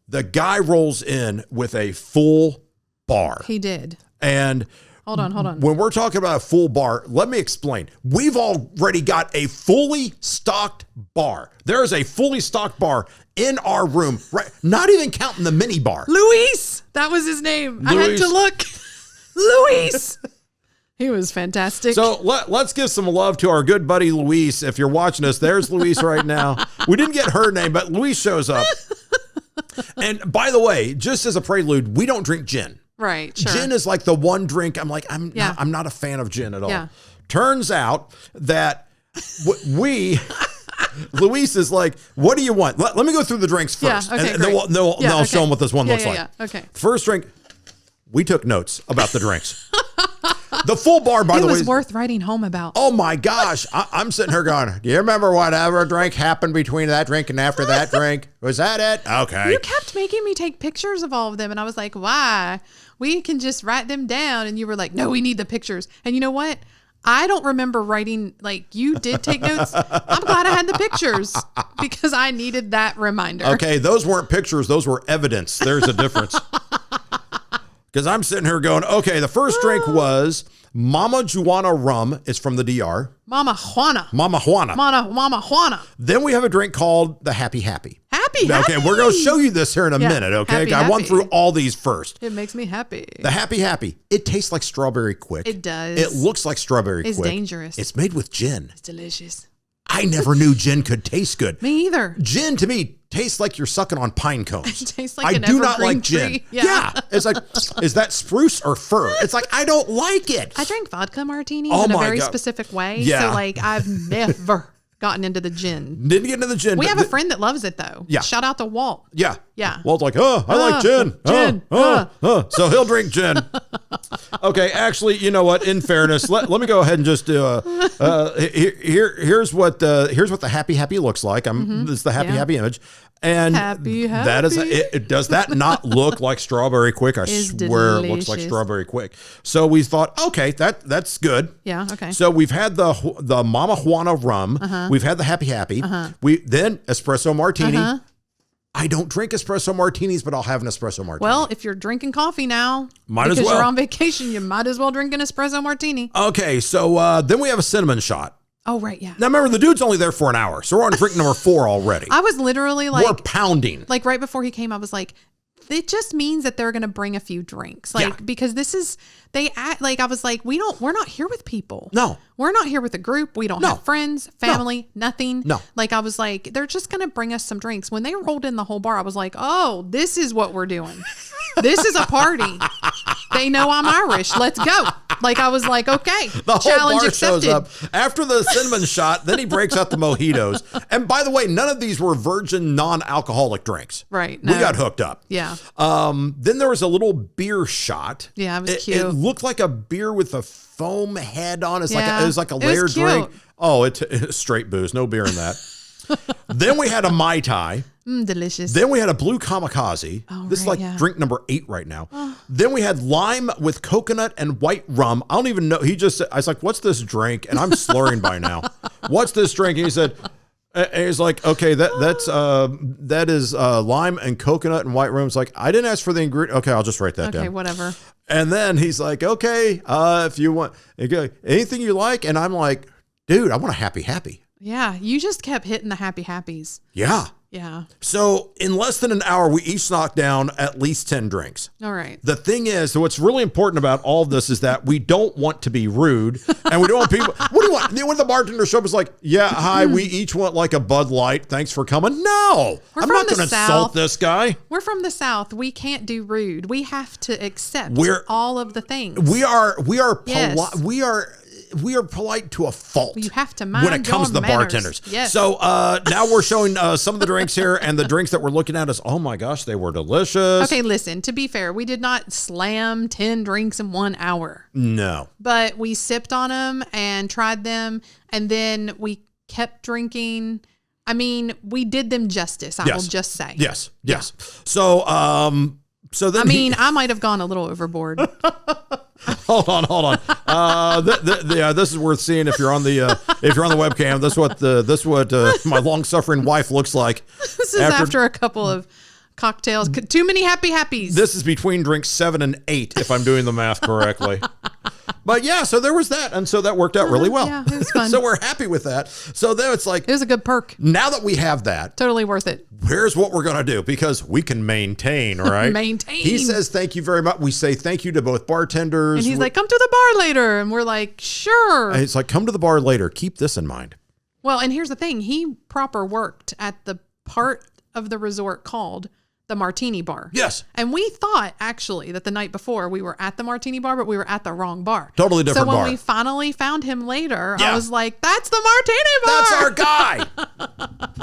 The guy rolls in with a full bar. He did. And Hold on. when we're talking about a full bar, let me explain. We've already got a fully stocked bar. There is a fully stocked bar in our room, right? Not even counting the mini bar. Luis, that was his name. I had to look. Luis. He was fantastic. So let's give some love to our good buddy Luis. If you're watching us, there's Luis right now. We didn't get her name, but Luis shows up. And by the way, just as a prelude, we don't drink gin. Right, sure. Gin is like the one drink I'm like, I'm not a fan of gin at all. Yeah. Turns out that Luis is like, what do you want? Let me go through the drinks first. Yeah, okay, and then I'll show them what this one looks like. Yeah, okay. First drink, we took notes about the drinks. The full bar, by the way. It was worth writing home about. Oh my gosh. I'm sitting here going, do you remember whatever drink happened between that drink and after that drink? Was that it? Okay. You kept making me take pictures of all of them. And I was like, why? We can just write them down. And you were like, no, we need the pictures. And you know what? I don't remember writing, like, you did take notes. I'm glad I had the pictures because I needed that reminder. Okay, those weren't pictures. Those were evidence. There's a difference. Because I'm sitting here going, okay, the first drink was Mama Juana rum. It's from the DR. Mama Juana. Mama Juana. Mama Juana. Then we have a drink called the Happy Happy. Happy. Okay, we're going to show you this here in a minute, okay? Happy, I went happy. through all these first. It makes me happy. The Happy Happy. It tastes like strawberry quick. It does. It looks like strawberry quick. It's dangerous. It's made with gin. It's delicious. I never knew gin could taste good. Me either. Gin to me tastes like you're sucking on pine cones. It tastes like I an do not evergreen like gin. tree. Yeah. It's like, is that spruce or fir? It's like, I don't like it. I drink vodka martinis Oh in a my very God. specific way. Yeah. So, like, I've never gotten into the gin. Didn't get into the gin. We but have a friend that loves it, though. Yeah. Shout out to Walt. Yeah. Yeah. Walt's like, oh, I like gin. Gin. So he'll drink gin. Okay, actually, you know what? In fairness, let me go ahead and just do here's what the Happy Happy looks like. This is the Happy Happy image. And Happy, that is it. Does that not look like strawberry quick? I It's swear it looks like delicious. strawberry quick. So we thought, okay, that's good. Yeah, okay. So we've had the Mama Juana rum. We've had the Happy Happy. We then espresso martini. I don't drink espresso martinis, but I'll have an espresso martini. Well, if you're drinking coffee now, Might as because well. you're on vacation, you might as well drink an espresso martini. Okay, so then we have a cinnamon shot. Oh, right, yeah. Now remember, the dude's only there for an hour, so we're on drink number 4 already. I was literally We're like, pounding. like right before he came, I was like, it just means that they're going to bring a few drinks. Like, Yeah. because this is, they act like, I was like, we're not here with people. No. We're not here with a group. We don't No. have friends, family, nothing. No. Like, I was like, they're just going to bring us some drinks. When they rolled in the whole bar, I was like, oh, this is what we're doing. This is a party. They know I'm Irish. Let's go. Like, I was like, okay, The whole challenge bar accepted. shows up after the cinnamon shot. Then he breaks out the mojitos. And by the way, none of these were virgin, non-alcoholic drinks. Right. We no. got hooked up. Yeah. Then there was a little beer shot. Yeah, it was It cute. looked like a beer with a foam head on. It Yeah. was like a It was layered cute. drink. Oh, it's straight booze. No beer in that. Then we had a Mai Tai. Delicious. Then we had a blue kamikaze. Oh, This is right, like yeah. drink number 8 right now. Then we had lime with coconut and white rum. I don't even know. I was like, what's this drink? And I'm slurring by now. What's this drink? And he said, and he's like, okay, that is lime and coconut and white rum. It's like, I didn't ask for the ingredient. Okay, I'll just write that okay, down. whatever. And then he's like, okay, if you want anything you like. And I'm like, dude, I want a happy, happy. Yeah, you just kept hitting the happy happies. Yeah. Yeah. So in less than an hour, we each knocked down at least 10 drinks. All right. The thing is, what's really important about all of this is that we don't want to be rude, and we don't want people. What do you want? When the bartender show up is like, yeah, hi, we each want like a Bud Light. Thanks for coming. No, We're I'm from not the going to South. insult this guy. We're from the South. We can't do rude. We have to accept We're- all of the things. We are Yes. we are polite to a fault. You have to mind when it comes to your the manners. bartenders. Yes. So now we're showing some of the drinks here, and the drinks that we're looking at is, oh my gosh, they were delicious. Okay, listen, to be fair, we did not slam 10 drinks in 1 hour, No. but we sipped on them and tried them, and then we kept drinking. I mean, we did them justice, I will just say. Yes. Yes. So then I mean, I might have gone a little overboard. hold on. Yeah, this is worth seeing if you're on the webcam. This is what my long suffering wife looks like. This is after a couple of cocktails. Too many happy happies. This is between drinks 7 and 8, if I'm doing the math correctly. But yeah, so there was that, and so that worked out really well. Yeah, it was fun. So we're happy with that. So then it's like, It was a good perk. now that we have that, Totally worth it. here's what we're going to do, because we can maintain, all right? Maintain. He says thank you very much. We say thank you to both bartenders. And he's like, come to the bar later. And we're like, sure. And it's like, come to the bar later. Keep this in mind. Well, and here's the thing. He proper worked at the part of the resort called the Martini Bar. Yes. And we thought actually that the night before we were at the Martini Bar, but we were at the wrong bar. Totally different bar. So when bar. we finally found him later, Yeah. I was like, that's the Martini Bar. That's our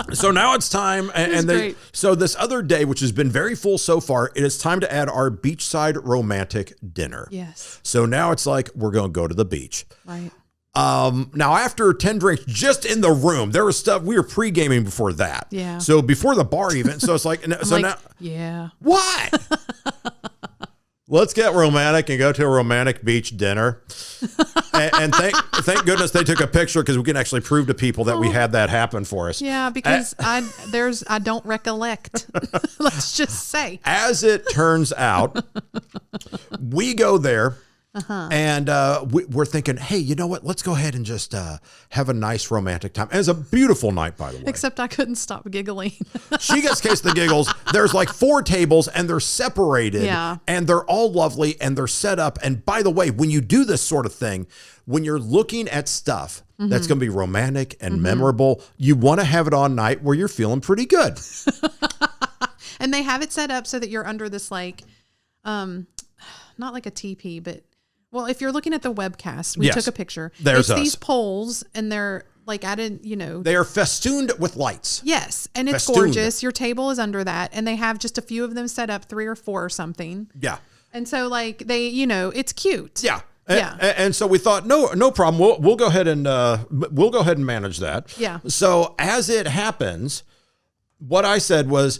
guy. So now it's time. great. So this other day, which has been very full so far, it is time to add our beachside romantic dinner. Yes. So now it's like, we're going to go to the beach. Right. Now after 10 drinks just in the room, there was stuff we were pre-gaming before that. Yeah. So before the bar even. So it's like, I'm so like, now yeah. what? let's get romantic and go to a romantic beach dinner. and thank goodness they took a picture because we can actually prove to people that we had that happen for us. Yeah, because I don't recollect. Let's just say. As it turns out, we go there. And we're thinking, hey, you know what? Let's go ahead and just have a nice romantic time. And it's a beautiful night, by the way. Except I couldn't stop giggling. She gets case the giggles. There's like 4 tables and they're separated. Yeah. And they're all lovely and they're set up. And by the way, when you do this sort of thing, when you're looking at stuff that's going to be romantic and memorable, you want to have it on night where you're feeling pretty good. And they have it set up so that you're under this like, not like a teepee, but well, if you're looking at the webcast, we took a picture. There's these poles and they're like added, They are festooned with lights. Yes. And it's gorgeous. Your table is under that. And they have just a few of them set up, 3 or 4 or something. Yeah. And so like they, it's cute. Yeah. Yeah. And so we thought, no problem. We'll go ahead and manage that. Yeah. So as it happens, what I said was,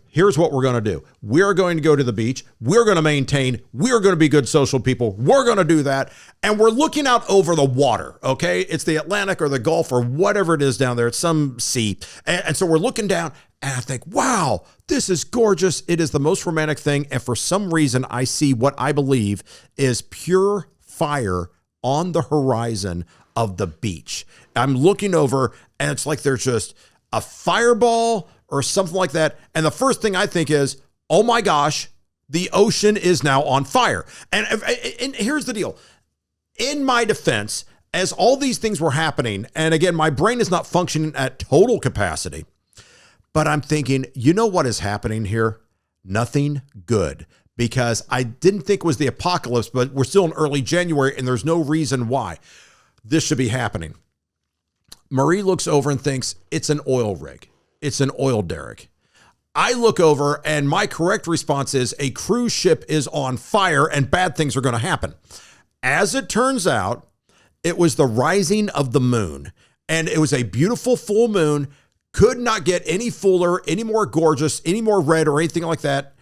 here's what we're going to do. We're going to go to the beach. We're going to maintain. We're going to be good social people. We're going to do that. And we're looking out over the water. Okay. It's the Atlantic or the Gulf or whatever it is down there. It's some sea. And so we're looking down and I think, wow, this is gorgeous. It is the most romantic thing. And for some reason, I see what I believe is pure fire on the horizon of the beach. I'm looking over and it's like there's just a fireball or something like that. And the first thing I think is, oh my gosh, the ocean is now on fire. And here's the deal. In my defense, as all these things were happening, and again, my brain is not functioning at total capacity, but I'm thinking, you know what is happening here? Nothing good. Because I didn't think it was the apocalypse, but we're still in early January and there's no reason why this should be happening. Marie looks over and thinks it's an oil rig. It's an oil derrick. I look over and my correct response is a cruise ship is on fire and bad things are going to happen. As it turns out, it was the rising of the moon and it was a beautiful full moon. Could not get any fuller, any more gorgeous, any more red or anything like that.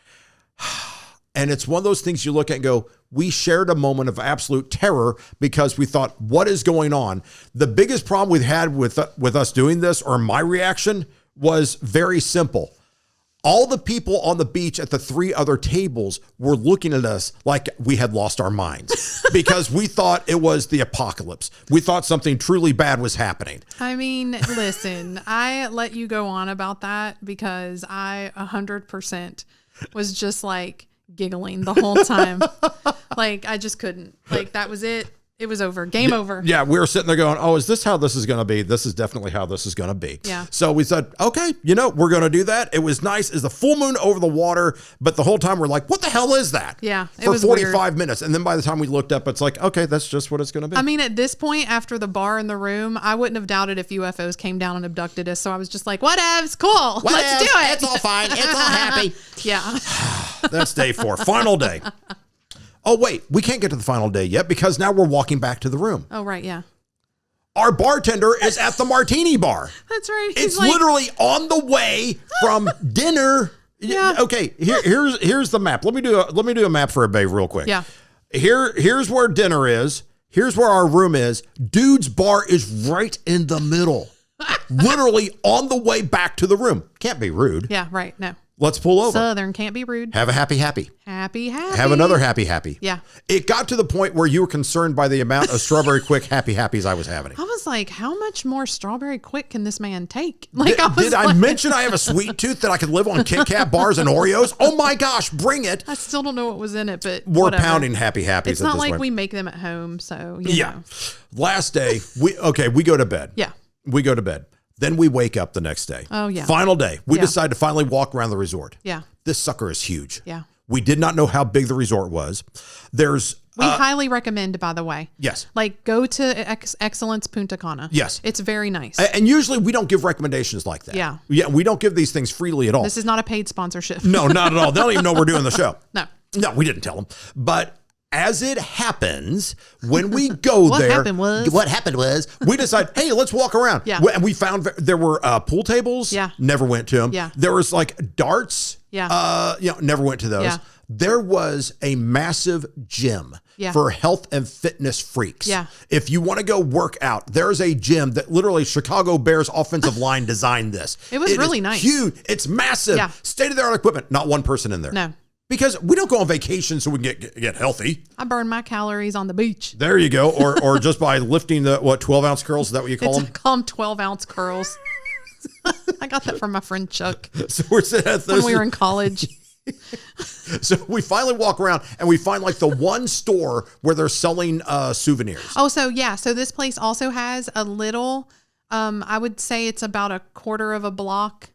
And it's one of those things you look at and go, we shared a moment of absolute terror because we thought, what is going on? The biggest problem we had with us doing this, or my reaction, was very simple. All the people on the beach at the 3 other tables were looking at us like we had lost our minds because we thought it was the apocalypse. We thought something truly bad was happening. I mean, listen, I let you go on about that because I 100% was just like giggling the whole time. Like I just couldn't. Like that was it. It was over. Game over. Yeah, we were sitting there going, oh, is this how this is going to be? This is definitely how this is going to be. Yeah. So we said, okay, we're going to do that. It was nice. It's the full moon over the water. But the whole time we're like, what the hell is that? Yeah. It for was 45 weird. minutes. And then by the time we looked up, it's like, okay, that's just what it's going to be. I mean, at this point, after the bar in the room, I wouldn't have doubted if UFOs came down and abducted us. So I was just like, whatevs, cool. Let's do it. It's all fine. It's all happy. Yeah. That's day 4. Final day. Oh, wait, we can't get to the final day yet because now we're walking back to the room. Oh, right. Yeah. Our bartender is at the martini bar. That's right. It's literally on the way from dinner. Yeah. Okay, here's the map. Let me do a map for everybody real quick. Yeah. Here's where dinner is. Here's where our room is. Dude's bar is right in the middle. Literally on the way back to the room. Can't be rude. Yeah, right. No. Let's pull over. Southern can't be rude. Have a happy. Happy. Have another happy. Yeah. It got to the point where you were concerned by the amount of strawberry quick happys I was having. I was like, how much more strawberry quick can this man take? Did I mention I have a sweet tooth that I could live on Kit Kat bars and Oreos? Oh my gosh, bring it. I still don't know what was in it, but we're whatever. pounding happy. It's not like we make them at home, so you know. Last day, we go to bed. Yeah. We go to bed. Then we wake up the next day. Oh, yeah. Final day. We decide to finally walk around the resort. Yeah. This sucker is huge. Yeah. We did not know how big the resort was. We highly recommend, by the way. Yes. Like go to Excellence Punta Cana. Yes. It's very nice. And usually we don't give recommendations like that. Yeah. Yeah. We don't give these things freely at all. This is not a paid sponsorship. No, not at all. They don't even know we're doing the show. No. No, we didn't tell them. But As it happens, when we go what there, happened was we decide, hey, let's walk around. Yeah. And we found there were pool tables. Yeah. Never went to them. Yeah. There was like darts. Yeah. Never went to those. Yeah. There was a massive gym for health and fitness freaks. Yeah. If you want to go work out, there's a gym that literally Chicago Bears offensive line designed this. It was really nice. Huge. It's massive. Yeah. State-of-the-art equipment. Not one person in there. No. Because we don't go on vacation so we can get healthy. I burn my calories on the beach. There you go. Or just by lifting the 12-ounce curls. Is that what you call them? I call them 12-ounce curls. I got that from my friend Chuck. So we're sitting at when we were in college. So we finally walk around and we find like the one store where they're selling souvenirs. Oh, so yeah. So this place also has a little, I would say it's about a quarter of a block.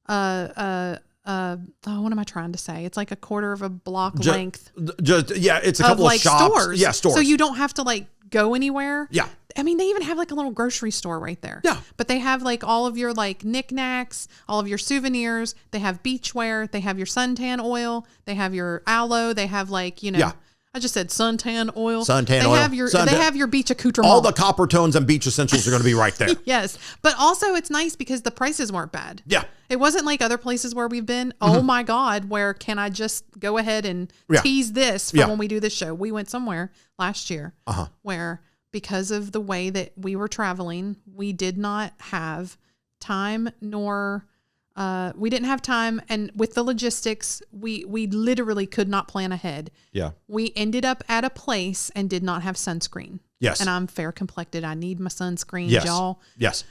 What am I trying to say? It's like a quarter of a block length. It's a couple of shops. Stores. Yeah, stores. So you don't have to like go anywhere. Yeah. I mean, they even have like a little grocery store right there. Yeah. But they have like all of your like knickknacks, all of your souvenirs. They have beachwear. They have your suntan oil. They have your aloe. They have like, I just said suntan oil. They have your beach accoutrement. All the copper tones and beach essentials are going to be right there. Yes. But also it's nice because the prices weren't bad. Yeah. It wasn't like other places where we've been. Oh my God, where can I just go ahead and tease this for when we do this show? We went somewhere last year where because of the way that we were traveling, we did not have time we didn't have time. And with the logistics, we literally could not plan ahead. Yeah. We ended up at a place and did not have sunscreen. Yes. And I'm fair complected. I need my sunscreen, y'all. Yes.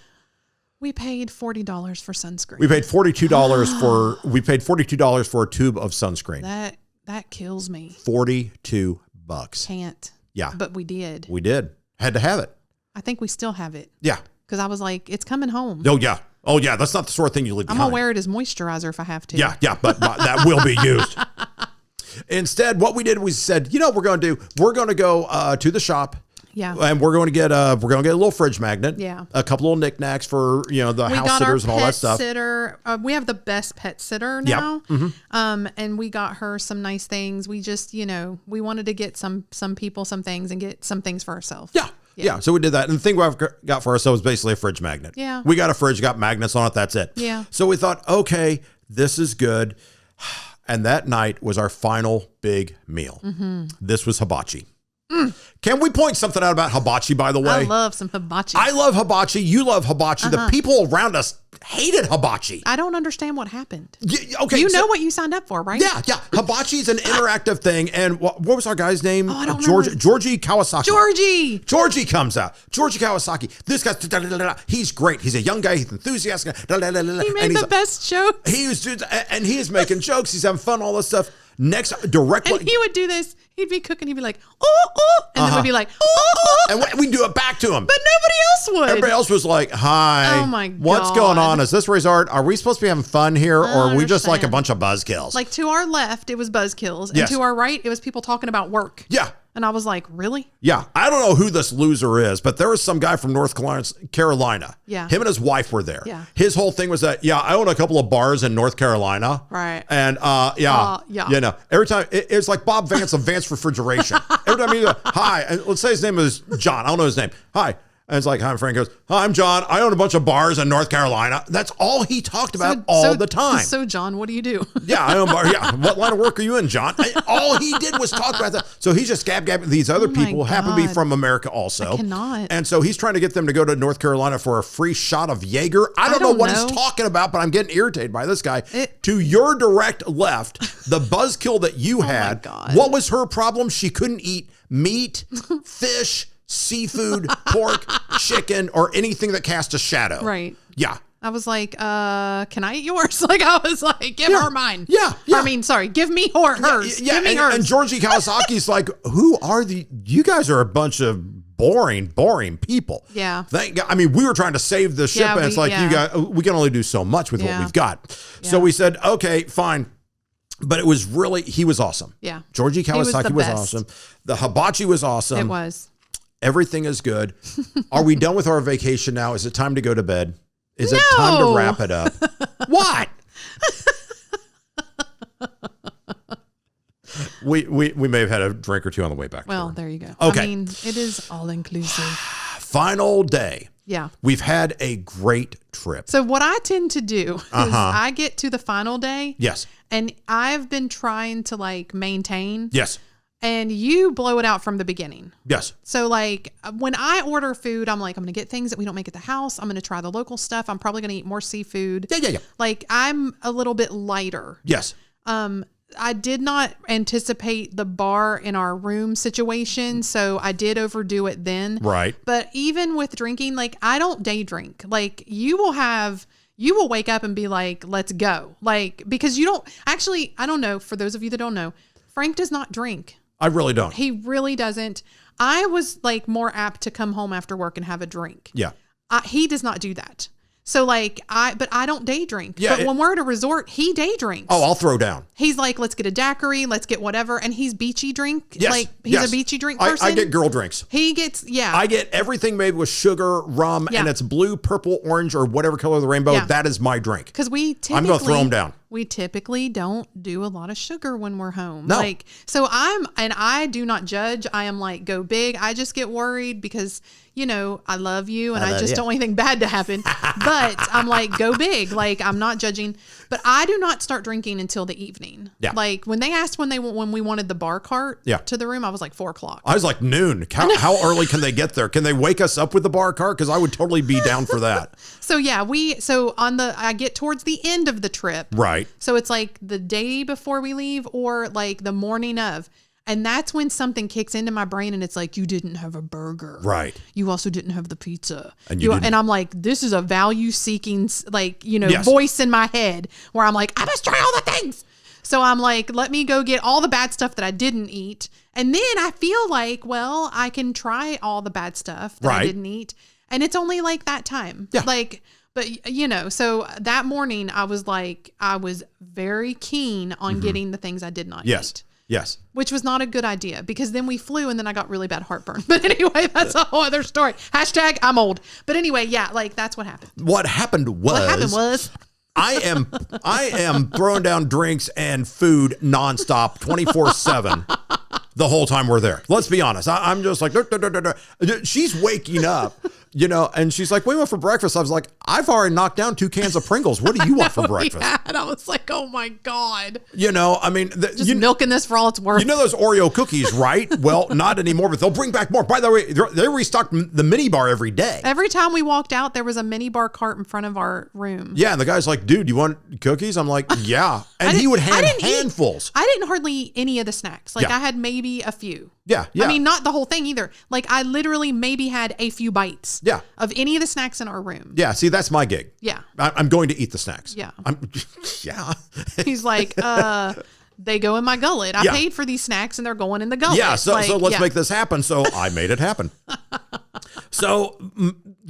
We paid $40 for sunscreen. We paid $42 for a tube of sunscreen. That kills me. $42. Can't. Yeah. But we did. We did. Had to have it. I think we still have it. Yeah. Because I was like, it's coming home. Oh, yeah. Oh, yeah. That's not the sort of thing you leave behind. I'm going to wear it as moisturizer if I have to. Yeah. But that will be used. Instead, what we did, we said, we're going to do? We're going to go to the shop. Yeah. And we're going to get a little fridge magnet. Yeah. A couple little knickknacks for, the house sitters and all that stuff. Sitter. We have the best pet sitter now. Yeah. Mm-hmm. And we got her some nice things. We just, we wanted to get some people some things and get some things for ourselves. Yeah. Yeah. So we did that. And the thing we got for ourselves was basically a fridge magnet. Yeah. We got a fridge, got magnets on it. That's it. Yeah. So we thought, okay, this is good. And that night was our final big meal. Mm-hmm. This was hibachi. Can we point something out about hibachi, by the way? I love some hibachi. I love hibachi. You love hibachi. The people around us hated hibachi. I don't understand what happened. Okay. You know what you signed up for, right? Yeah. Hibachi is an interactive thing. And what was our guy's name? I don't remember. Georgie Kawasaki. Georgie comes out. Georgie Kawasaki. This guy's, he's great. He's a young guy. He's enthusiastic. He made the best jokes. He is making jokes. He's having fun, all this stuff. Next, directly. And he would do this. He'd be cooking. He'd be like, oh. And then we'd be like, oh. And we'd do it back to him. But nobody else would. Everybody else was like, hi. Oh, my God. What's going on? Is this resort? Are we supposed to be having fun here? Or are we just like a bunch of buzzkills? Like to our left, it was buzzkills. And to our right, it was people talking about work. Yeah. And I was like, really? Yeah. I don't know who this loser is, but there was some guy from North Carolina. Yeah. Him and his wife were there. Yeah. His whole thing was that, I own a couple of bars in North Carolina. Right. And, every time, it's like Bob Vance of Vance Refrigeration. Every time he goes, hi, and let's say his name is John. I don't know his name. Hi. And it's like, hi, my friend goes, hi, I'm John. I own a bunch of bars in North Carolina. That's all he talked about all the time. So, John, what do you do? Yeah, I own bars. Yeah, what line of work are you in, John? All he did was talk about that. So he's just gabbing. These other people happen to be from America also. I cannot. And so he's trying to get them to go to North Carolina for a free shot of Jaeger. I don't know what he's talking about, but I'm getting irritated by this guy. To your direct left, the buzzkill that you had, what was her problem? She couldn't eat meat, fish, seafood, pork, chicken, or anything that casts a shadow. Right. Yeah. I was like, can I eat yours? Like, I was like, give her mine. Yeah. I mean, sorry, give me hers. Yeah. Give me hers. And Georgie Kawasaki's like, who are you guys are a bunch of boring people. Yeah. Thank God. I mean, we were trying to save the ship and it's like, we can only do so much with what we've got. Yeah. So we said, okay, fine. But it was he was awesome. Yeah. Georgie Kawasaki was awesome. The hibachi was awesome. It was. Everything is good. Are we done with our vacation now? Is it time to go to bed? Is it time to wrap it up? What? we may have had a drink or two on the way back. Well, there you go. Okay. I mean, it is all inclusive. Final day. Yeah. We've had a great trip. So what I tend to do is I get to the final day. Yes. And I've been trying to like maintain. Yes. And you blow it out from the beginning. Yes. So like when I order food, I'm like, I'm going to get things that we don't make at the house. I'm going to try the local stuff. I'm probably going to eat more seafood. Yeah. Like I'm a little bit lighter. Yes. I did not anticipate the bar in our room situation, so I did overdo it then. Right. But even with drinking, like I don't day drink. Like you will wake up and be like, let's go. Like, because you don't actually, I don't know. For those of you that don't know, Frank does not drink. I really don't. He really doesn't. I was like more apt to come home after work and have a drink. Yeah. He does not do that. So like but I don't day drink. Yeah, but when we're at a resort, he day drinks. Oh, I'll throw down. He's like, let's get a daiquiri, let's get whatever. And he's beachy drink. Yes. Like he's a beachy drink person. I get girl drinks. He gets, I get everything made with sugar, rum, and it's blue, purple, orange, or whatever color of the rainbow. Yeah. That is my drink. Because I'm going to throw them down. We typically don't do a lot of sugar when we're home. No. Like, so I do not judge. I am like, go big. I just get worried because, you know, I love you and I just don't want anything bad to happen. But I'm like, go big. Like, I'm not judging. But I do not start drinking until the evening. Yeah. Like when they asked when we wanted the bar cart to the room, I was like 4:00. I was like noon. How early can they get there? Can they wake us up with the bar cart? Because I would totally be down for that. So yeah, I get towards the end of the trip. Right. So it's like the day before we leave or like the morning of. And that's when something kicks into my brain and it's like, you didn't have a burger. Right. You also didn't have the pizza. And I'm like, this is a value seeking, like, voice in my head where I'm like, I must try all the things. So I'm like, let me go get all the bad stuff that I didn't eat. And then I feel like, well, I can try all the bad stuff that I didn't eat. And it's only like that time. Yeah. Like, but so that morning I was very keen on getting the things I did not eat. Yes. Which was not a good idea because then we flew and then I got really bad heartburn. But anyway, that's a whole other story. # I'm old. But anyway, yeah, like that's what happened. What happened was I am throwing down drinks and food nonstop 24/7 the whole time we're there. Let's be honest. I'm just like, she's waking up, and she's like, we went for breakfast. I was like, I've already knocked down 2 cans of Pringles. What do you want for breakfast? And I was like, oh my God. I mean, just milking this for all it's worth. You know those Oreo cookies, right? Well, not anymore, but they'll bring back more. By the way, they restock the mini bar every day. Every time we walked out, there was a mini bar cart in front of our room. Yeah. And the guy's like, dude, you want cookies? I'm like, yeah. And he would hand handfuls. I didn't hardly eat any of the snacks. Like I had maybe a few. Yeah. I mean, not the whole thing either. Like I literally maybe had a few bites. Yeah. Of any of the snacks in our room. Yeah. See, that's my gig. Yeah. I'm going to eat the snacks. Yeah. Yeah. He's like, they go in my gullet. I paid for these snacks and they're going in the gullet. Yeah. So let's make this happen. So I made it happen. So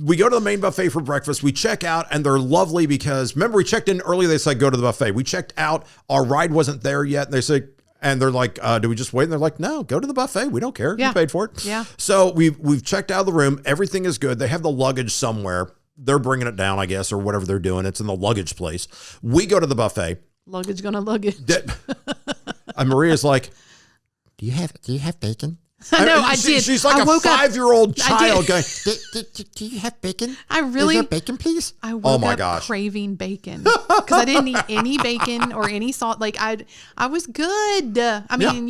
we go to the main buffet for breakfast. We check out and they're lovely because remember we checked in early. They said, go to the buffet. We checked out. Our ride wasn't there yet. And they said, and they're like, do we just wait? And they're like, no, go to the buffet. We don't care. Yeah. You paid for it. Yeah. So we've checked out of the room. Everything is good. They have the luggage somewhere. They're bringing it down, I guess, or whatever they're doing. It's in the luggage place. We go to the buffet. Luggage gonna luggage. And Maria's like, do you have bacon? No, I did. She's like a 5-year-old child going, do you have bacon? Is there bacon, please? I woke up craving bacon because I didn't eat any bacon or any salt. Like I was good. I mean,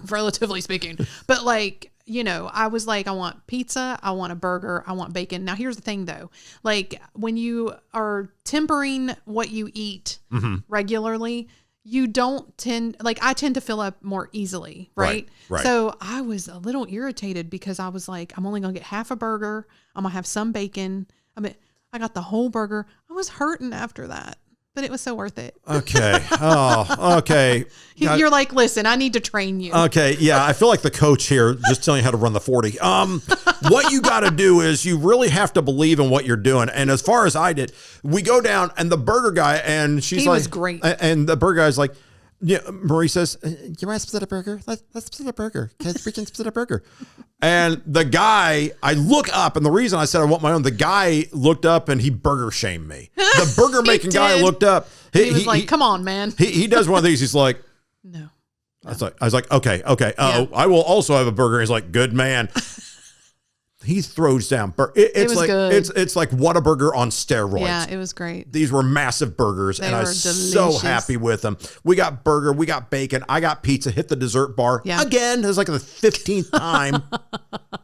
relatively speaking, but like, I was like, I want pizza. I want a burger. I want bacon. Now here's the thing though. Like when you are tempering what you eat regularly, you I tend to fill up more easily, right? Right. So I was a little irritated because I was like, I'm only going to get half a burger. I'm going to have some bacon. I mean, I got the whole burger. I was hurting after that, but it was so worth it. Okay. Oh, okay. You're like, listen, I need to train you. Okay. Yeah. I feel like the coach here just telling you how to run the 40. What you got to do is you really have to believe in what you're doing. And as far as I did, we go down and the burger guy and he was great. And the burger guy's like, yeah, Marie says, you want to split a burger? Let's split a burger because we can split a burger. And the guy, I look up and the reason I said I want my own, the guy looked up and he burger shamed me. The burger making guy looked up. He was like, come on, man. He does one of these. He's like, no. I was like, okay. I will also have a burger. He's like, good man. He throws down. It's was like good. it's like Whataburger on steroids. Yeah, it was great. These were massive burgers, and I was so happy with them. We got burger, we got bacon, I got pizza. Hit the dessert bar again. It was like the 15th time.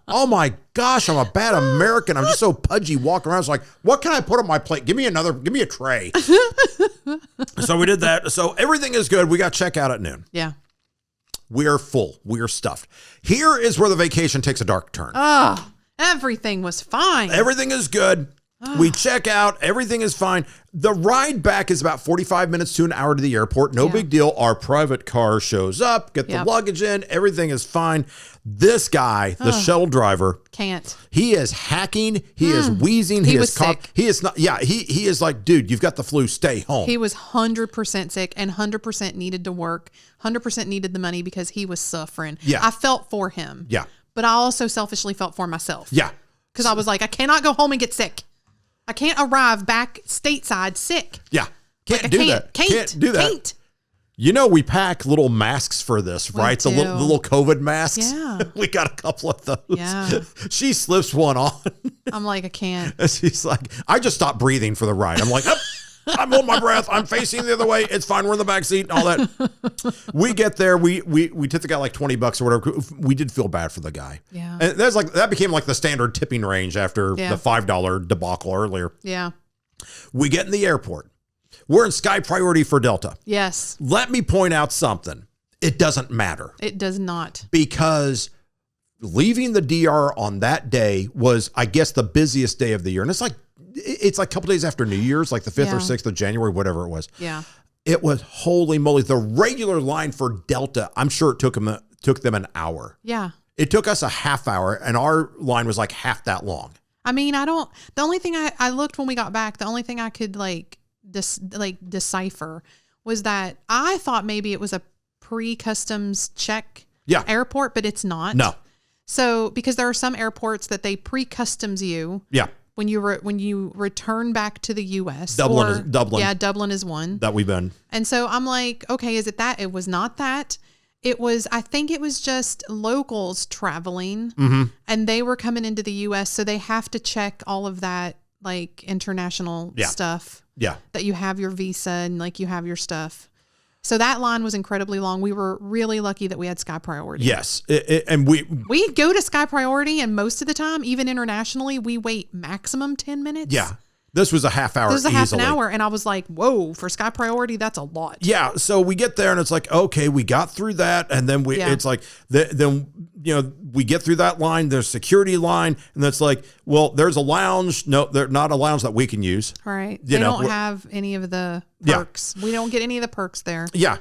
Oh my gosh, I'm a bad American. I'm just so pudgy walking around. I was like, what can I put on my plate? Give me a tray. So we did that. So everything is good. We got checkout at noon. Yeah. We are full. We are stuffed. Here is where the vacation takes a dark turn. Oh. Everything was fine. Everything is good. We check out. Everything is fine. The ride back is about 45 minutes to an hour to the airport. No big deal. Our private car shows up, get the luggage in. Everything is fine. This guy, the shuttle driver, can't. He is hacking. He is wheezing. He was sick. He is not. Yeah, he is like, dude, you've got the flu. Stay home. He was 100% sick and 100% needed to work. 100% needed the money because he was suffering. Yeah. I felt for him. Yeah. But I also selfishly felt for myself. Yeah. Because I was like, I cannot go home and get sick. I can't arrive back stateside sick. Yeah. Can't do that. Can't do that. Can't. You know, we pack little masks for this, right? The little COVID masks. Yeah. We got a couple of those. Yeah. She slips one on. I'm like, I can't. And she's like, I just stopped breathing for the ride. I'm like, I'm holding my breath. I'm facing the other way. It's fine. We're in the back seat and all that. We get there. We tipped the guy like $20 or whatever. We did feel bad for the guy. Yeah. And that became like the standard tipping range after the $5 debacle earlier. Yeah. We get in the airport. We're in Sky Priority for Delta. Yes. Let me point out something. It doesn't matter. It does not. Because leaving the DR on that day was, I guess, the busiest day of the year. And it's like a couple days after New Year's, like the 5th or 6th of January, whatever it was. Yeah. It was, holy moly. The regular line for Delta, I'm sure it took them an hour. Yeah. It took us a half hour, and our line was like half that long. I mean, the only thing I looked when we got back, the only thing I could decipher was that I thought maybe it was a pre-customs check airport, but it's not. No. So, because there are some airports that they pre-customs you. Yeah. When you return back to the U.S. Dublin. Yeah, Dublin is one. That we've been. And so I'm like, okay, is it that? It was not that. I think it was just locals traveling and they were coming into the U.S. So they have to check all of that, like international stuff. Yeah. That you have your visa and like you have your stuff. So that line was incredibly long. We were really lucky that we had Sky Priority. Yes. And we go to Sky Priority, and most of the time, even internationally, we wait maximum 10 minutes. Yeah. This was a half hour. This was a half an hour. And I was like, whoa, for Sky Priority, that's a lot. Yeah. So we get there and it's like, okay, we got through that. And then it's like, then, we get through that line, there's security line. And that's like, well, there's a lounge. No, there's not a lounge that we can use. Right. They don't have any of the perks. We don't get any of the perks there. Yeah.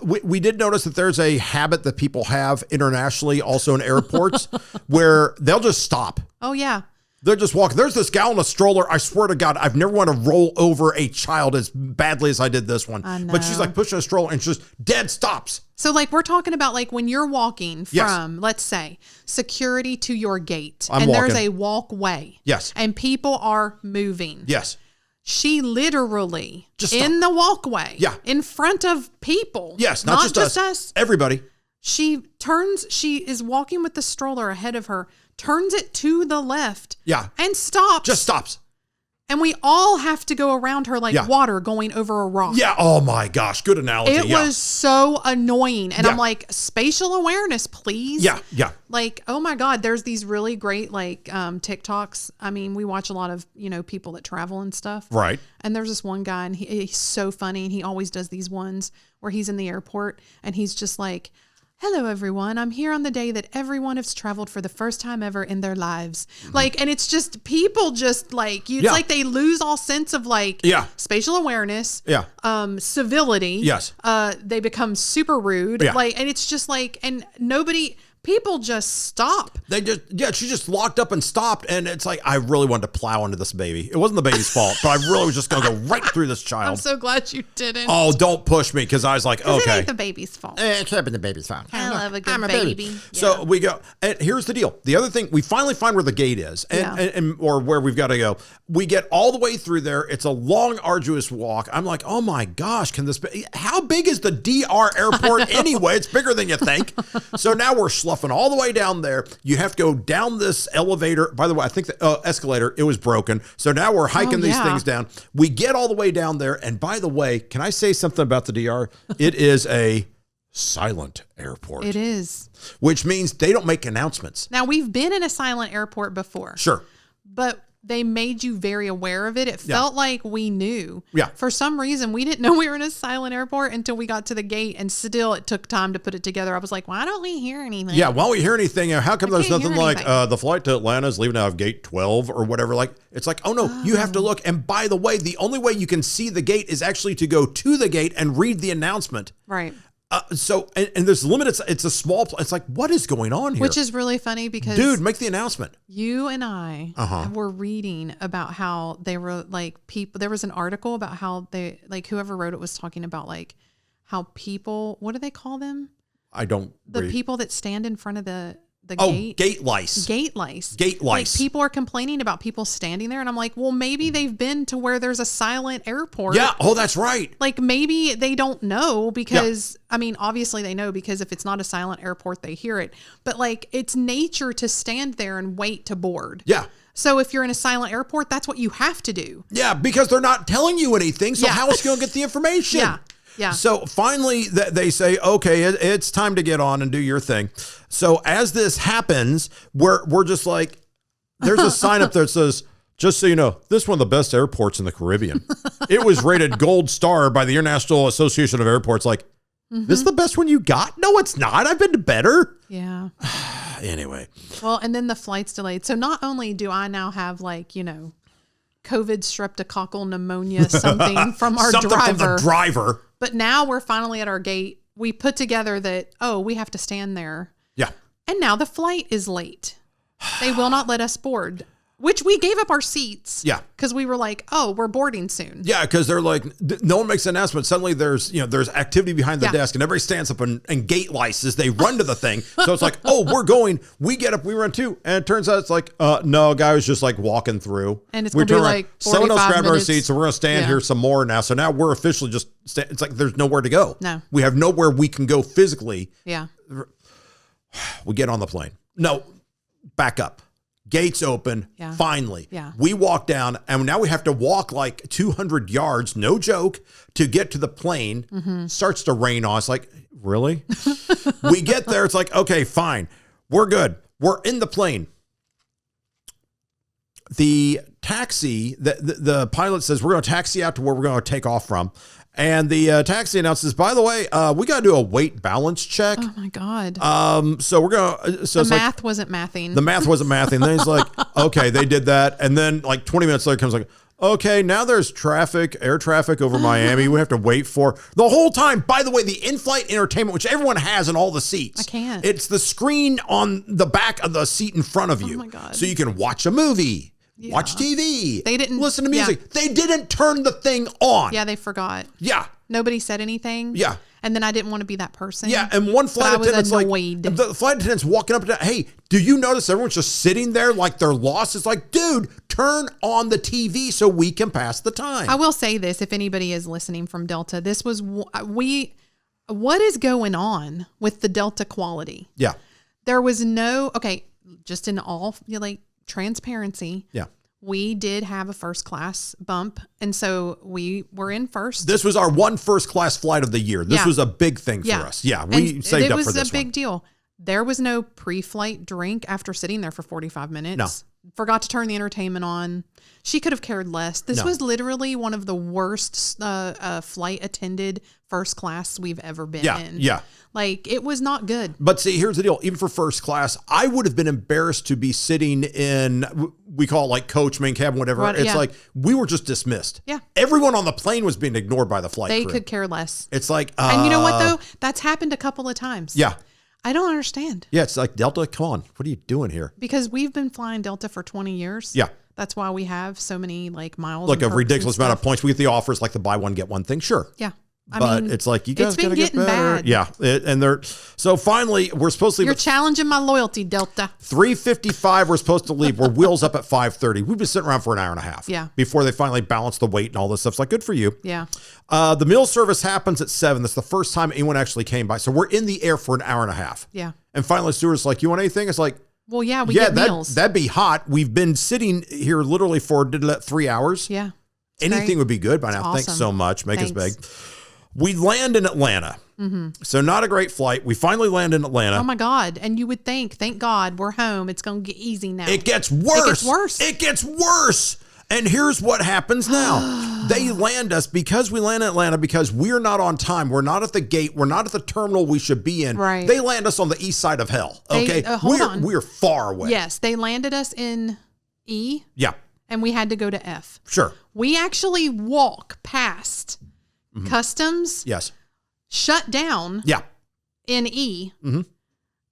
We did notice that there's a habit that people have internationally, also in airports, where they'll just stop. Oh, yeah. They're just walking. There's this gal in a stroller. I swear to God, I've never wanted to roll over a child as badly as I did this one. I know. But she's like pushing a stroller and just dead stops. So like we're talking about like when you're walking from, let's say, security to your gate. There's a walkway. Yes. And people are moving. Yes. She literally just in the walkway. Yeah. In front of people. Yes. Not just us. Everybody. She is walking with the stroller ahead of her, turns it to the left. Yeah. And stops. Just stops. And we all have to go around her like water going over a rock. Yeah. Oh my gosh. Good analogy. It was so annoying. And I'm like, spatial awareness, please. Yeah. Yeah. Like, oh my God, there's these really great like TikToks. I mean, we watch a lot of, people that travel and stuff. Right. And there's this one guy and he's so funny. And he always does these ones where he's in the airport and he's just like, hello, everyone. I'm here on the day that everyone has traveled for the first time ever in their lives. Like, and it's just people just like, it's like they lose all sense of like spatial awareness, civility. Yes. They become super rude. Yeah. Like, and it's just like, and nobody, People just stop. She just locked up and stopped. And it's like, I really wanted to plow into this baby. It wasn't the baby's fault, but I really was just going to go right through this child. I'm so glad you didn't. Oh, don't push me, because I was like, okay. It ain't the baby's fault. It could have been the baby's fault. I love a good I'm a baby. baby. So we go, and here's the deal. The other thing, we finally find where the gate is, or where we've got to go. We get all the way through there. It's a long, arduous walk. I'm like, oh my gosh, can this be? How big is the DR airport anyway? It's bigger than you think. So now we're sloughing all the way down there. You have to go down this elevator. By the way, I think the escalator, it was broken. So now we're hiking these things down. We get all the way down there. And by the way, can I say something about the DR? It is a silent airport. It is. Which means they don't make announcements. Now, we've been in a silent airport before. Sure. But they made you very aware of it. It felt like we knew. Yeah. For some reason, we didn't know we were in a silent airport until we got to the gate, and still it took time to put it together. I was like, why don't we hear anything? Yeah, why don't we hear anything? How come there's nothing like anything. the flight to Atlanta is leaving out of gate 12 or whatever? Like, it's like, oh no, you have to look. And by the way, the only way you can see the gate is actually to go to the gate and read the announcement. Right. And there's limited, it's a small, it's like, what is going on here? Which is really funny because dude, make the announcement. You and I were reading about how they were like people. There was an article about how they, like, whoever wrote it was talking about like how people, what do they call them? I don't. The people that stand in front of the gate. Gate lice. Gate lice. Gate lice. Like, people are complaining about people standing there, and I'm like, well, maybe they've been to where there's a silent airport. Yeah. Oh, that's right. Like, maybe they don't know because, I mean, obviously they know, because if it's not a silent airport, they hear it. But like, it's nature to stand there and wait to board. Yeah. So if you're in a silent airport, that's what you have to do. Yeah, because they're not telling you anything. So how else are you going to get the information? Yeah. Yeah. So finally they say, okay, it's time to get on and do your thing. So as this happens, we're just like, there's a sign up there that says, just so you know, this is one of the best airports in the Caribbean. It was rated gold star by the International Association of Airports. Like, this is the best one you got? No, it's not. I've been to better. Yeah. Anyway. Well, and then the flight's delayed. So not only do I now have, like, you know, COVID streptococcal pneumonia, something from our driver. But now we're finally at our gate. We put together that, we have to stand there. Yeah. And now the flight is late. They will not let us board, which we gave up our seats. Yeah. Because we were like, we're boarding soon. Yeah, because they're like, no one makes an announcement. Suddenly there's activity behind the desk, and everybody stands up and gate lices. They run to the thing. So it's like, we're going. We get up, we run too. And it turns out it's like, no, a guy was just like walking through. And it's going to be like 45 someone else grabbed minutes. our seats, so we're going to stand here some more now. So now we're officially just, it's like there's nowhere to go. No. We have nowhere we can go physically. Yeah. We get on the plane. No, back up. Gates open, finally. Yeah. We walk down, and now we have to walk like 200 yards, no joke, to get to the plane. Starts to rain on us. Like, really? We get there. It's like, okay, fine. We're good. We're in the plane. The taxi, the pilot says, we're going to taxi out to where we're going to take off from. And the taxi announces, by the way, we got to do a weight balance check. Oh my God. So we're going to, so the math wasn't mathing. The math wasn't mathing. Then he's like, okay, they did that. And then like 20 minutes later comes like, okay, now there's air traffic over Miami. We have to wait for the whole time. By the way, the in-flight entertainment, which everyone has in all the seats. I can't. It's the screen on the back of the seat in front of you. Oh my God. So you can watch a movie. Yeah. Watch TV. They didn't listen to music. Yeah. They didn't turn the thing on. Yeah, they forgot. Yeah. Nobody said anything. Yeah. And then I didn't want to be that person. Yeah. And one flight attendant's like, the flight attendant's walking up and down, hey, do you notice everyone's just sitting there like they're lost? It's like, dude, turn on the TV so we can pass the time. I will say this, if anybody is listening from Delta, this was, what is going on with the Delta quality? Yeah. There was just in all, transparency. Yeah. We did have a first class bump. And so we were in first. This was our one first class flight of the year. This was a big thing for us. Yeah. We saved up for this one. It was a big deal. There was no pre-flight drink after sitting there for 45 minutes. No. Forgot to turn the entertainment on. She could have cared less. This was literally one of the worst flight attended first class we've ever been in. Yeah. Like, it was not good. But see, here's the deal. Even for first class, I would have been embarrassed to be sitting in, we call it like coach, main cabin, whatever. Right, it's like, we were just dismissed. Yeah. Everyone on the plane was being ignored by the flight crew. They could care less. It's like, and you know what though? That's happened a couple of times. Yeah. I don't understand. Yeah, it's like, Delta, come on. What are you doing here? Because we've been flying Delta for 20 years. Yeah. That's why we have so many like miles. Like and a perks ridiculous and amount of stuff. points. We get the offers like the buy one, get one thing. Sure. Yeah. But it's like, you guys got to get getting better. bad. Yeah. So finally, we're supposed to leave You're at challenging my loyalty, Delta. 3:55. We're supposed to leave. We're wheels up at 5:30. We've been sitting around for an hour and a half. Yeah. Before they finally balance the weight and all this stuff. It's like, good for you. Yeah. The meal service happens at 7. That's the first time anyone actually came by. So we're in the air for an hour and a half. Yeah. And finally, Stuart's like, you want anything? It's like, well, yeah, we get meals. That'd be hot. We've been sitting here literally for 3 hours. Yeah. Anything great. would be good by now. Awesome. Thanks so much. Make us Thanks. big. We land in Atlanta. Mm-hmm. So not a great flight. We finally land in Atlanta. Oh my God. And you would think, thank God we're home. It's going to get easy now. It gets worse. It gets worse. It gets worse. And here's what happens now. They land us because we land in Atlanta because we're not on time. We're not at the gate. We're not at the terminal we should be in. Right. They land us on the east side of hell. Okay. Hold on. We're far away. Yes. They landed us in E. Yeah. And we had to go to F. Sure. We actually walk past customs. Yes. Shut down. Yeah. In E. Mm-hmm.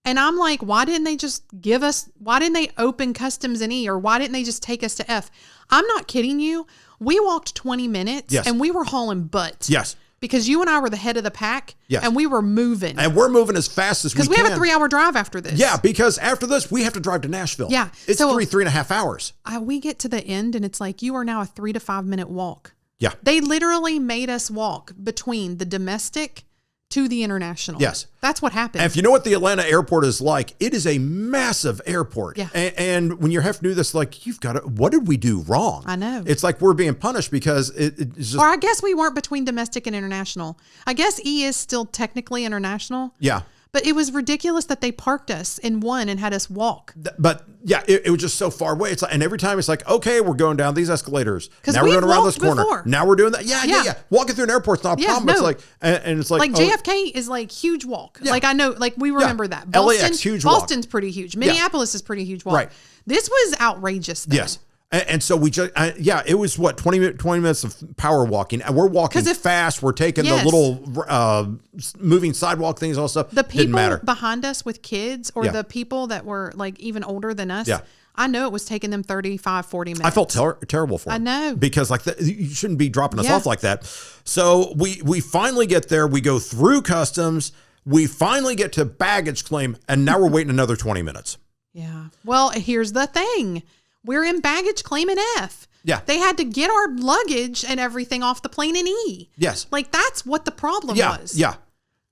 And I'm like, why didn't they open customs in E, or why didn't they just take us to F? I'm not kidding you. We walked 20 minutes and we were hauling butt. Yes. Because you and I were the head of the pack and we were moving. And we're moving as fast as we can. Because we have a 3-hour drive after this. Yeah, because after this, we have to drive to Nashville. Yeah. It's so, 3.5 hours. We get to the end and it's like, you are now a 3 to 5 minute walk. Yeah. They literally made us walk between the domestic to the international. Yes. That's what happened. And if you know what the Atlanta airport is like, it is a massive airport. Yeah. And when you have to do this, like, you've got to, what did we do wrong? I know. It's like we're being punished because it's just. Or I guess we weren't between domestic and international. I guess E is still technically international. Yeah. But it was ridiculous that they parked us in one and had us walk. But yeah, it was just so far away. It's like, and every time it's like, okay, we're going down these escalators. Now we've we're going around this walked corner. before. Now we're doing that. Yeah. Walking through an airport's not a problem. It's like, and it's like JFK is like huge walk. Yeah. Like I know, like we remember that. LAX, huge walk. Boston's pretty huge. Minneapolis is pretty huge walk. Right. This was outrageous. Though. Yes. And so we just, it was what, 20 minutes of power walking. And we're walking fast. We're taking the little moving sidewalk things, all stuff. The people behind us with kids or the people that were like even older than us. Yeah. I know it was taking them 35, 40 minutes. I felt terrible for them. I know. Because like you shouldn't be dropping us off like that. So we finally get there. We go through customs. We finally get to baggage claim. And now we're waiting another 20 minutes. Yeah. Well, here's the thing. We're in baggage claim in F. Yeah. They had to get our luggage and everything off the plane in E. Yes. Like that's what the problem was. Yeah.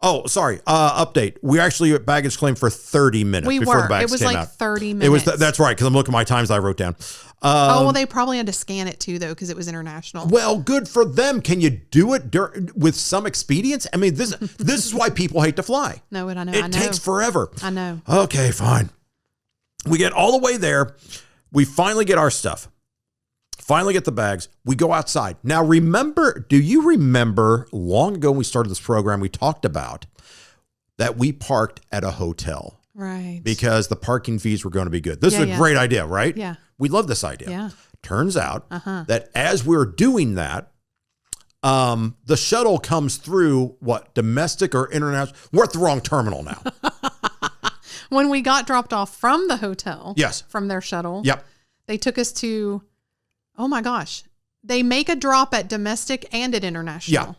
Oh, sorry. Update. We actually at baggage claim for 30 minutes before the bags It was came like out. 30 minutes. It was that's right, because I'm looking at my times I wrote down. Well, they probably had to scan it too, though, because it was international. Well, good for them. Can you do it with some expedience? I mean, this is why people hate to fly. No, I know. It takes forever. I know. Okay, fine. We get all the way there. We finally get our stuff. Finally get the bags. We go outside. Now, do you remember long ago when we started this program, we talked about that we parked at a hotel. Right. Because the parking fees were going to be good. This is a great idea, right? Yeah. We love this idea. Yeah. Turns out that as we're doing that, the shuttle comes through domestic or international? We're at the wrong terminal now. When we got dropped off from the hotel, yes, from their shuttle, yep, they took us to, oh my gosh, they make a drop at domestic and at international. Yeah.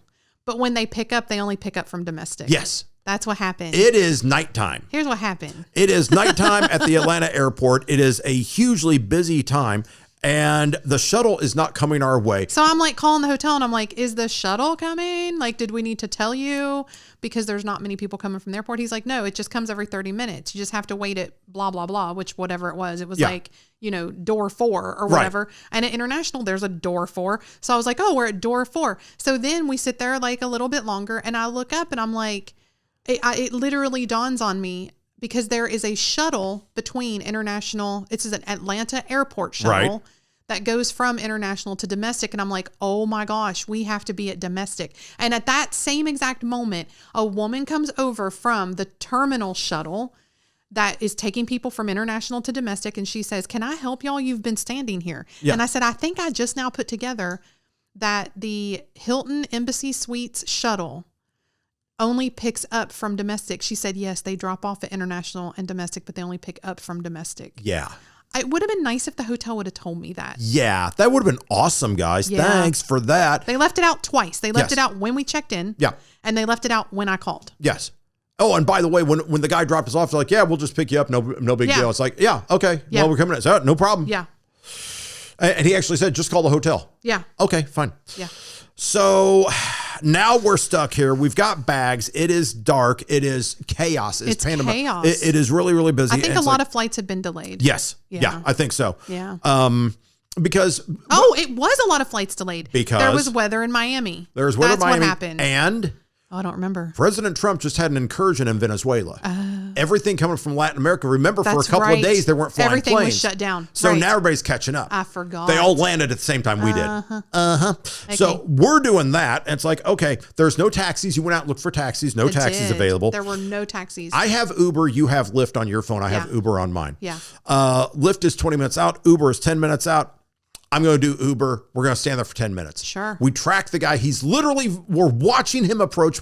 But when they pick up, they only pick up from domestic. Yes. That's what happened. It is nighttime. Here's what happened. It is nighttime at the Atlanta airport. It is a hugely busy time. And the shuttle is not coming our way. So I'm like calling the hotel and I'm like, is the shuttle coming? Like, did we need to tell you? Because there's not many people coming from the airport. He's like, no, it just comes every 30 minutes. You just have to wait at blah, blah, blah, which whatever it was. It was like, door 4 or whatever. Right. And at international, there's a door 4. So I was like, oh, we're at door 4. So then we sit there like a little bit longer and I look up and I'm like, it literally dawns on me. Because there is a shuttle between international, it's an Atlanta airport shuttle that goes from international to domestic. And I'm like, oh my gosh, we have to be at domestic. And at that same exact moment, a woman comes over from the terminal shuttle that is taking people from international to domestic. And she says, can I help y'all? You've been standing here. Yeah. And I said, I think I just now put together that the Hilton Embassy Suites shuttle only picks up from domestic. She said, yes, they drop off at international and domestic, but they only pick up from domestic. Yeah. It would have been nice if the hotel would have told me that. Yeah, that would have been awesome, guys. Yeah. Thanks for that. They left it out twice. They left it out when we checked in. Yeah. And they left it out when I called. Yes. Oh, and by the way, when the guy dropped us off, they're like, yeah, we'll just pick you up. No big deal. It's like, yeah, okay. Yeah. Well, we're coming in. So, no problem. Yeah. And he actually said, just call the hotel. Yeah. Okay, fine. Yeah. So now we're stuck here. We've got bags. It is dark. It is chaos. It's chaos. It is really, really busy. I think a lot of flights have been delayed. Yes. Yeah, I think so. Yeah. Because it was a lot of flights delayed. Because there was weather in Miami. There was weather in Miami. That's what happened. And I don't remember. President Trump just had an incursion in Venezuela. Everything coming from Latin America. Remember, for a couple of days, they weren't flying Everything planes. was shut down. So now everybody's catching up. I forgot. They all landed at the same time we did. Okay. So we're doing that. And it's like, okay, there's no taxis. You went out and looked for taxis. No taxis available. There were no taxis. I have Uber. You have Lyft on your phone. I have Uber on mine. Yeah. Lyft is 20 minutes out. Uber is 10 minutes out. I'm going to do Uber. We're going to stand there for 10 minutes. Sure. We track the guy. We're watching him approach,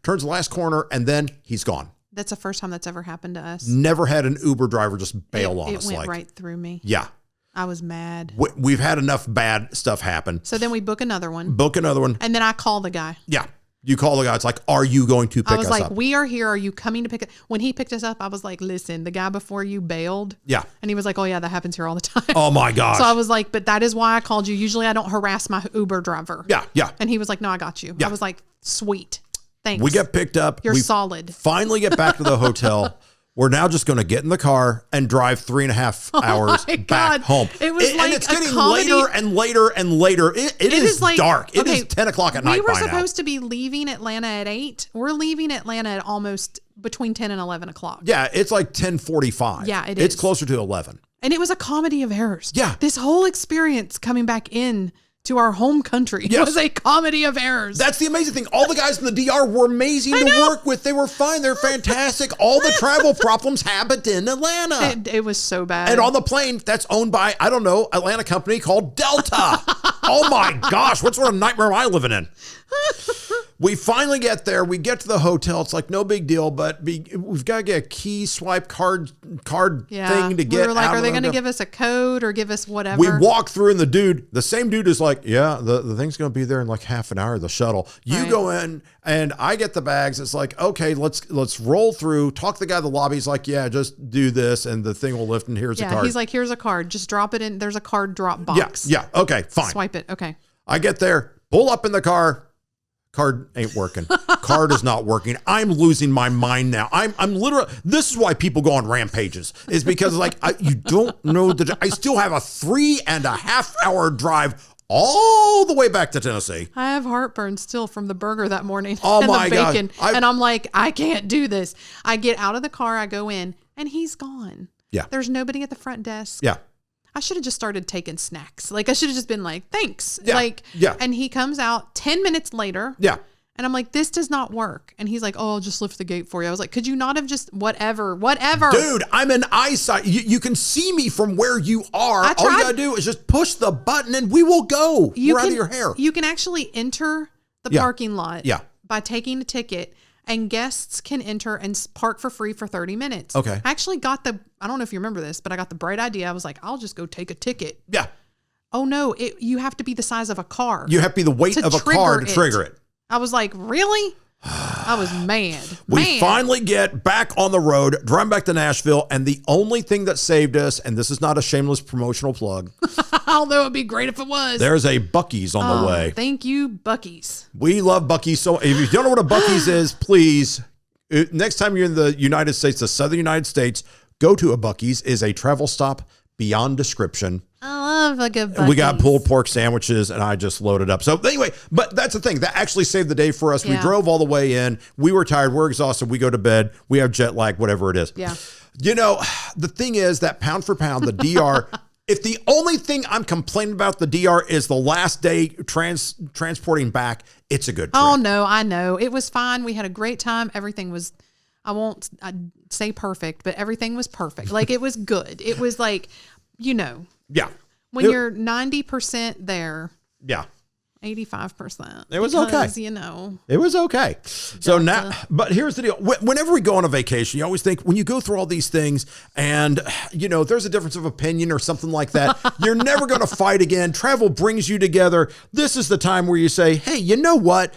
turns the last corner, and then he's gone. That's the first time that's ever happened to us. Never had an Uber driver just bail on us. It went right through me. Yeah. I was mad. We've had enough bad stuff happen. So then we book another one. And then I call the guy. Yeah. You call the guy. It's like, are you going to pick us up? I was like, we are here. Are you coming to pick us? When he picked us up, I was like, listen, the guy before you bailed. Yeah. And he was like, oh yeah, that happens here all the time. Oh my gosh. So I was like, but that is why I called you. Usually I don't harass my Uber driver. Yeah. Yeah. And he was like, no, I got you. Yeah. I was like, sweet. Thanks. We get picked up. You're solid. Finally get back to the hotel. We're now just going to get in the car and drive 3.5 hours back home. It was and it's getting later and later and later. It is like, dark. It is 10 o'clock at night. We were supposed to be leaving Atlanta at 8. We're leaving Atlanta at almost between 10 and 11 o'clock. Yeah, it's like 10:45. Yeah, it is. It's closer to 11. And it was a comedy of errors. Yeah. This whole experience coming back in to our home country was a comedy of errors. That's the amazing thing. All the guys in the DR were amazing to work with. They were fine. They're fantastic. All the travel problems happened in Atlanta. It was so bad. And on the plane that's owned by, I don't know, Atlanta company called Delta. Oh my gosh, what sort of nightmare am I living in? We finally get there. We get to the hotel. It's like no big deal, but we've got to get a key swipe card thing to get. We were like, are they going to give us a code or give us whatever? We walk through and the same dude is like, yeah, the thing's going to be there in like half an hour, the shuttle. You go in and I get the bags. It's like, okay, let's roll through, talk to the guy in the lobby. He's like, yeah, just do this and the thing will lift and here's the card. He's like, here's a card. Just drop it in. There's a card drop box. Yeah. Okay, fine. Swipe it. Okay. I get there, pull up in the car. Card ain't working. Card is not working. I'm losing my mind now. I'm literally, this is why people go on rampages, is because like, you don't know I still have a 3.5 hour drive all the way back to Tennessee. I have heartburn still from the burger that morning. Oh and my the bacon. God. And I'm like, I can't do this. I get out of the car, I go in and he's gone. Yeah. There's nobody at the front desk. Yeah. I should have just started taking snacks. Like I should have just been like, thanks. Yeah. And he comes out 10 minutes later. Yeah. And I'm like, this does not work. And he's like, oh, I'll just lift the gate for you. I was like, could you not have just whatever? Dude, I'm in eyesight. You can see me from where you are. All you got to do is just push the button and we will go. We're out of your hair. You can actually enter the parking lot by taking a ticket. And guests can enter and park for free for 30 minutes. Okay. I actually got I don't know if you remember this, but I got the bright idea. I was like, I'll just go take a ticket. Yeah. Oh, no. You have to be the size of a car. You have to be the weight of a car to trigger it. I was like, really? I was mad. We finally get back on the road, driving back to Nashville, and the only thing that saved us, and this is not a shameless promotional plug. Although it'd be great if it was. There's a Buc-ee's on the way. Thank you, Buc-ee's. We love Buc-ee's. So if you don't know what a Buc-ee's is, please, next time you're in the United States, the Southern United States, go to a Buc-ee's. Is a travel stop beyond description. I love a good Buc-ee's. We got pulled pork sandwiches and I just loaded up. So anyway, but that's the thing that actually saved the day for us. We drove all the way in. We were tired. We're exhausted. We go to bed. We have jet lag, whatever it is. Yeah. You know, the thing is that pound for pound, the DR, if the only thing I'm complaining about the DR is the last day transporting back, it's a good trip. Oh, no, I know. It was fine. We had a great time. Everything was, I'd say perfect, but everything was perfect. Like it was good. It was like, Yeah. When you're 90% there. Yeah. 85%. It was okay. You know. It was okay. So now, but here's the deal. Whenever we go on a vacation, you always think when you go through all these things and, you know, there's a difference of opinion or something like that, you're never going to fight again. Travel brings you together. This is the time where you say, hey, you know what?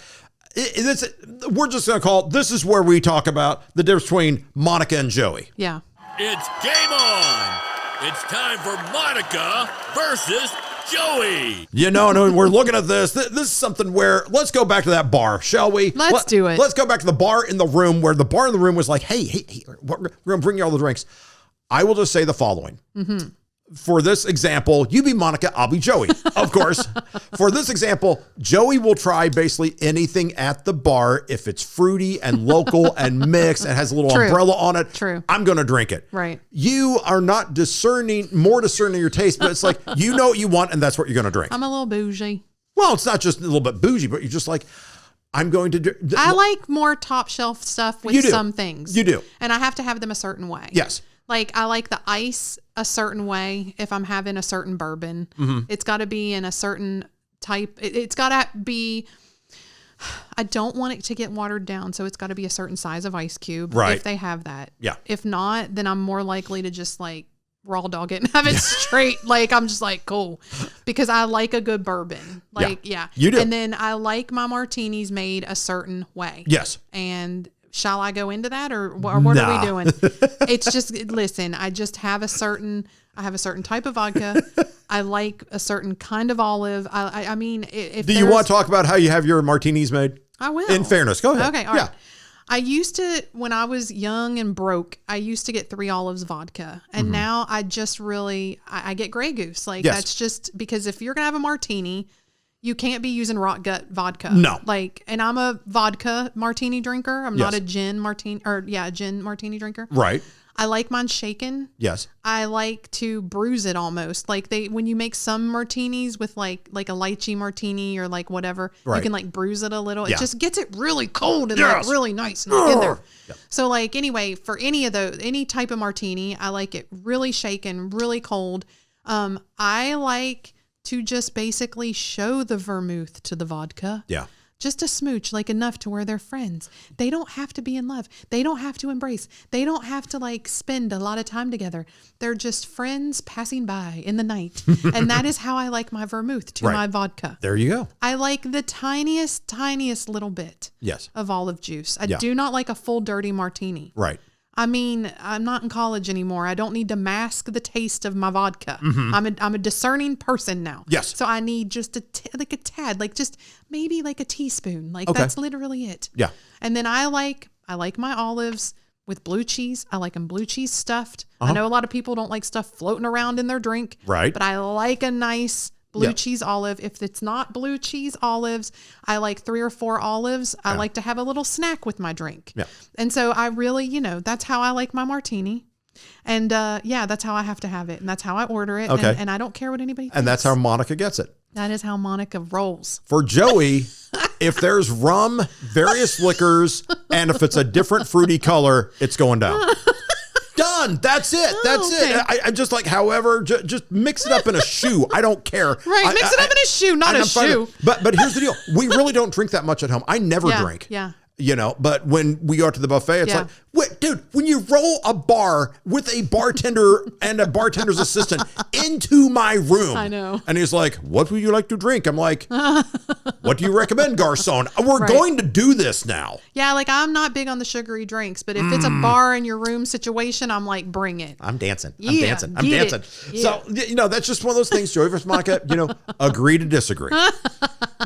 We're just going to call it, this is where we talk about the difference between Monica and Joey. Yeah. It's game on. It's time for Monica versus Joey. You know, and we're looking at this. This is something where, let's go back to that bar, shall we? Let's do it. Let's go back to the bar in the room where the bar in the room was like, hey, we're going to bring you all the drinks. I will just say the following. Mm-hmm. For this example, you be Monica, I'll be Joey, of course. For this example, Joey will try basically anything at the bar. If it's fruity and local and mixed and has a little umbrella on it, I'm going to drink it. Right. You are not more discerning of your taste, but it's like, you know what you want and that's what you're going to drink. I'm a little bougie. Well, it's not just a little bit bougie, but you're just like, I'm going to do. I like more top shelf stuff with some things. You do. And I have to have them a certain way. Yes. Like, I like the ice a certain way if I'm having a certain bourbon. Mm-hmm. It's got to be in a certain type. It's got to be, I don't want it to get watered down, so it's got to be a certain size of ice cube. Right. If they have that. Yeah. If not, then I'm more likely to just like raw dog it and have it straight. Like, I'm just like, cool. Because I like a good bourbon. Like, yeah. You do. And then I like my martinis made a certain way. Yes. And shall I go into that or what are we doing? It's just, listen, I have a certain type of vodka. I like a certain kind of olive. I mean, if do you want to talk about how you have your martinis made? I will. In fairness, go ahead. Okay. All right. I used to, when I was young and broke, I used to get 3 Olives vodka. And now I just really, I get Grey Goose. Like, that's just because if you're going to have a martini, you can't be using rock gut vodka. No. Like, and I'm a vodka martini drinker. I'm not a gin martini, gin martini drinker. Right. I like mine shaken. Yes. I like to bruise it almost. Like when you make some martinis with like a lychee martini or like whatever, you can like bruise it a little. It just gets it really cold and like really nice and in there. Yep. So like anyway, for any type of martini, I like it really shaken, really cold. I like to just basically show the vermouth to the vodka. Yeah. Just a smooch, like enough to where they're friends. They don't have to be in love. They don't have to embrace. They don't have to like spend a lot of time together. They're just friends passing by in the night. And that is how I like my vermouth to my vodka. There you go. I like the tiniest little bit of olive juice. I do not like a full dirty martini. Right. I mean, I'm not in college anymore. I don't need to mask the taste of my vodka. Mm-hmm. I'm a discerning person now. Yes. So I need just a tad, like just maybe like a teaspoon. Like that's literally it. Yeah. And then I like my olives with blue cheese. I like them blue cheese stuffed. I know a lot of people don't like stuff floating around in their drink. Right. But I like a nice blue cheese olive. If it's not blue cheese olives, I like 3 or 4 olives. I like to have a little snack with my drink. Yeah. And so I really, that's how I like my martini. And that's how I have to have it. And that's how I order it. Okay. And I don't care what anybody thinks. And that's how Monica gets it. That is how Monica rolls. For Joey, if there's rum, various liquors, and if it's a different fruity color, it's going down. Done. That's it. That's it. I just like, however, just mix it up in a shoe. I don't care. Right. Mix it up in a shoe, not a shoe. But here's the deal. We really don't drink that much at home. I never drink. Yeah. But when we go to the buffet, it's like, wait, dude, when you roll a bar with a bartender and a bartender's assistant into my room. I know. And he's like, what would you like to drink? I'm like, what do you recommend, garçon? We're going to do this now. Yeah, like I'm not big on the sugary drinks, but if it's a bar in your room situation, I'm like, bring it. I'm dancing. I'm dancing. So, that's just one of those things, Joey versus Monica, agree to disagree.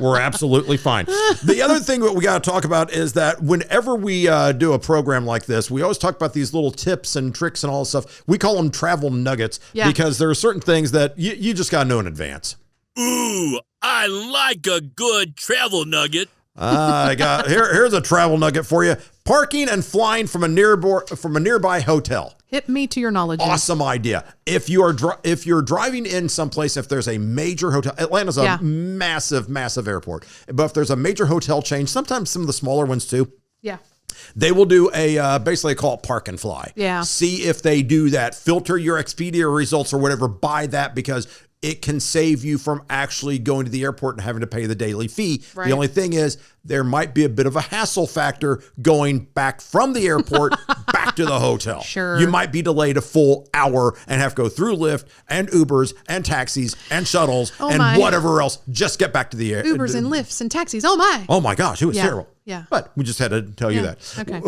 We're absolutely fine. The other thing that we got to talk about is that whenever we do a program like this, we always talk about these little tips and tricks and all this stuff. We call them travel nuggets because there are certain things that you just got to know in advance. Ooh, I like a good travel nugget. Here's a travel nugget for you. Parking and flying from a nearby hotel. Hit me to your knowledge. Awesome idea. If you're driving in someplace, if there's a major hotel, Atlanta's a massive airport. But if there's a major hotel chain, sometimes some of the smaller ones too. Yeah. They will do basically call it park and fly. Yeah. See if they do that. Filter your Expedia results or whatever by that, because it can save you from actually going to the airport and having to pay the daily fee. Right. The only thing is there might be a bit of a hassle factor going back from the airport back to the hotel. Sure. You might be delayed a full hour and have to go through Lyft and Ubers and taxis and shuttles and whatever else. Just get back to the air. Ubers and Lyfts and taxis. Oh my. Oh my gosh, it was terrible. Yeah. But we just had to tell you that. Okay.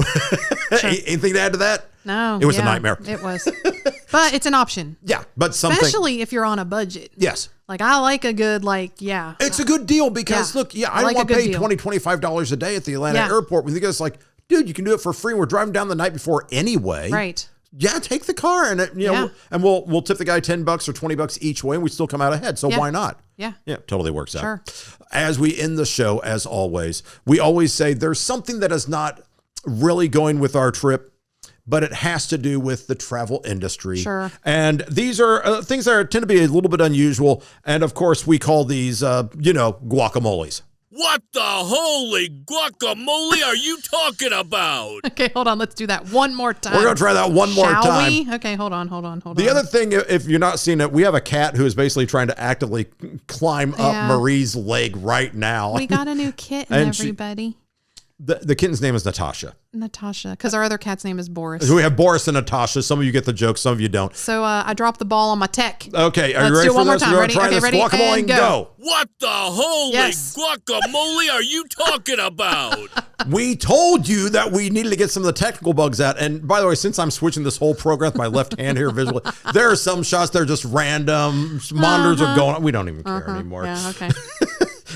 Sure. Anything to add to that? No. It was a nightmare. It was. But it's an option. Yeah, but something. Especially if you're on a budget. Yes. Like, I like a good, It's a good deal because, look, I don't want to pay $20, $25 a day at the Atlanta airport. We think it's like, dude, you can do it for free. We're driving down the night before anyway. Right. Yeah, take the car and and we'll tip the guy $10 or $20 each way and we still come out ahead. So why not? Yeah. Yeah, totally works out. Sure. As we end the show, as always, we always say there's something that is not really going with our trip, but it has to do with the travel industry. Sure. And these are things that tend to be a little bit unusual. And of course, we call these, guacamoles. What the holy guacamole are you talking about? Okay, hold on. Let's do that one more time. We're going to try that one more time. Shall we? Okay, hold on. The other thing, if you're not seeing it, we have a cat who is basically trying to actively climb up Marie's leg right now. We got a new kitten, everybody. The kitten's name is Natasha. Natasha, because our other cat's name is Boris. So we have Boris and Natasha. Some of you get the joke, some of you don't. So I dropped the ball on my tech. Okay, are you Let's ready do for one more this? time. We're Ready? try Okay, this ready? guacamole And go. What the holy guacamole are you talking about? We told you that we needed to get some of the technical bugs out. And by the way, since I'm switching this whole program with my left hand here visually, there are some shots that are just random. Monitors are going on. We don't even care anymore. Yeah, okay.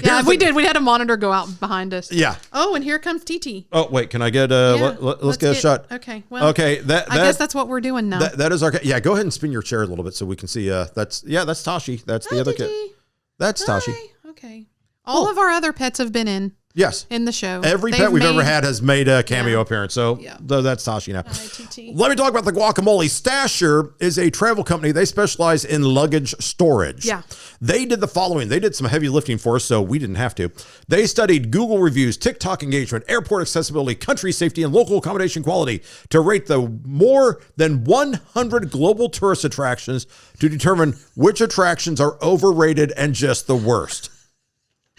Yeah, we did. We had a monitor go out behind us. Yeah. Oh, and here comes TT. Oh, wait. Can I get let's get a shot. Okay. Well, okay. I guess that's what we're doing now. That is our. Yeah. Go ahead and spin your chair a little bit so we can see. That's Tashi. That's the other kid. That's Tashi. Okay. All of our other pets have been in. Yes. In the show. Every pet we've ever had has made a cameo appearance. So that's Tashi now. Let me talk about the guacamole. Stasher is a travel company. They specialize in luggage storage. Yeah. They did the following. They did some heavy lifting for us, so we didn't have to. They studied Google reviews, TikTok engagement, airport accessibility, country safety, and local accommodation quality to rate the more than 100 global tourist attractions to determine which attractions are overrated and just the worst.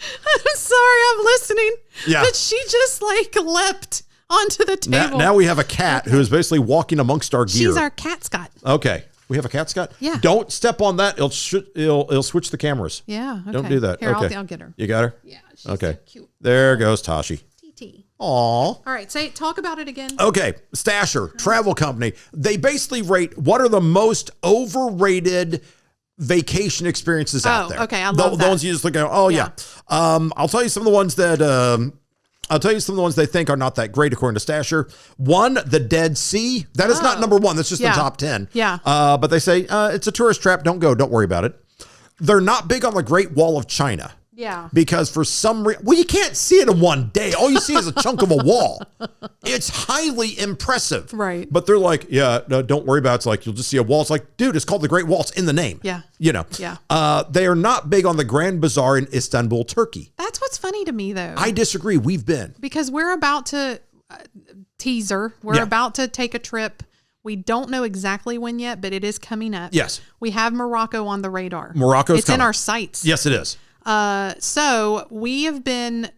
I'm sorry, I'm listening. Yeah. But she just leapt onto the table. Now we have a cat who is basically walking amongst our gear. She's our cat, Scott. Okay. We have a cat, Scott? Yeah. Don't step on that. It'll switch the cameras. Yeah. Okay. Don't do that. Here, okay. I'll get her. You got her? Yeah. She's okay. so cute. There goes Tashi. TT. Aw. All right. Talk about it again. Okay. Stasher, travel company. They basically rate what are the most overrated vacation experiences out there. Okay, I love that. The ones you just look at. Oh yeah. I'll tell you some of the ones that they think are not that great according to Stasher. One, the Dead Sea. That is not number one. That's just the top 10. Yeah. But they say it's a tourist trap. Don't go. Don't worry about it. They're not big on the Great Wall of China. Yeah. Because for some reason, you can't see it in one day. All you see is a chunk of a wall. It's highly impressive. Right. But they're like, no, don't worry about it. It's like, you'll just see a wall. It's like, dude, it's called the Great Wall. It's in the name. Yeah. Yeah. They are not big on the Grand Bazaar in Istanbul, Turkey. That's what's funny to me, though. I disagree. We've been. Because we're about to teaser. We're about to take a trip. We don't know exactly when yet, but it is coming up. Yes. We have Morocco on the radar. Morocco's It's coming. in our sights. Yes, it is. So we have been,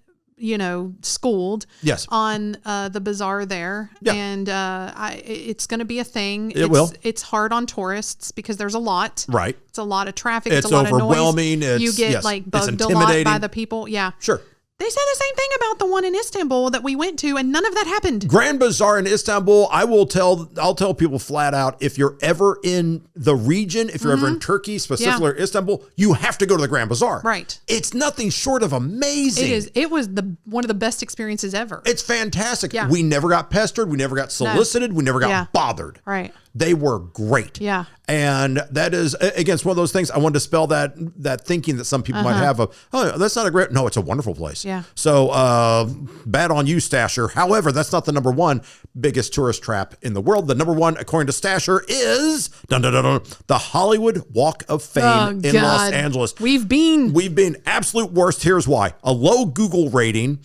schooled on the bazaar there. Yeah. And it's going to be a thing. Will. It's hard on tourists because there's a lot. Right. It's a lot of traffic. It's a lot overwhelming. of noise. You get bugged a lot by the people. Yeah. Sure. They said the same thing about the one in Istanbul that we went to, and none of that happened. Grand Bazaar in Istanbul, I'll tell people flat out, if you're ever in the region, if you're ever in Turkey, specifically or Istanbul, you have to go to the Grand Bazaar. Right. It's nothing short of amazing. It is. It was one of the best experiences ever. It's fantastic. Yeah. We never got pestered. We never got solicited. We never got bothered. Right. They were great. Yeah. And that is, again, it's one of those things. I wanted to spell that thinking that some people might have of, oh, that's not a great, no, it's a wonderful place. Yeah. So bad on you, Stasher. However, that's not the number one biggest tourist trap in the world. The number one, according to Stasher, is the Hollywood Walk of Fame in Los Angeles. We've been absolute worst. Here's why. A low Google rating.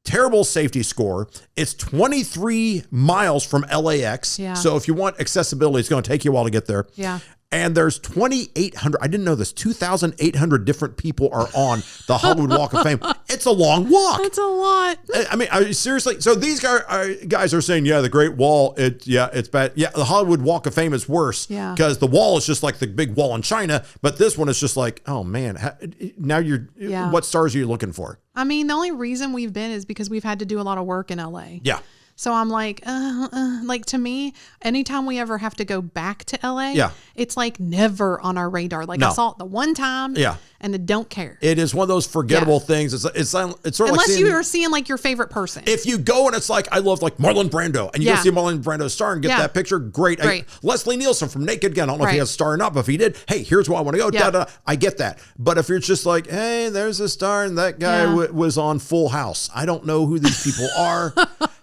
Terrible safety score. It's 23 miles from LAX. Yeah. So if you want accessibility, it's going to take you a while to get there. Yeah. And there's 2,800. I didn't know this. 2,800 different people are on the Hollywood Walk of Fame. It's a long walk. That's a lot. I mean, seriously. So these guys are saying, yeah, the Great Wall, it's bad. Yeah, the Hollywood Walk of Fame is worse. Yeah. Because the wall is just like the big wall in China, but this one is just like, oh man, now what stars are you looking for? I mean, the only reason we've been is because we've had to do a lot of work in LA. Yeah. So I'm like, like to me, anytime we ever have to go back to LA, it's like never on our radar. Like I saw it the one time, and I don't care. It is one of those forgettable things. It's sort of unless you are seeing like your favorite person. If you go and it's like, I love like Marlon Brando, and you go see Marlon Brando star and get that picture, great. Leslie Nielsen from Naked Gun. I don't know if he has a star or not, but if he did, hey, here's where I want to go. I get that. But if you're just like, hey, there's a star and that guy was on Full House. I don't know who these people are.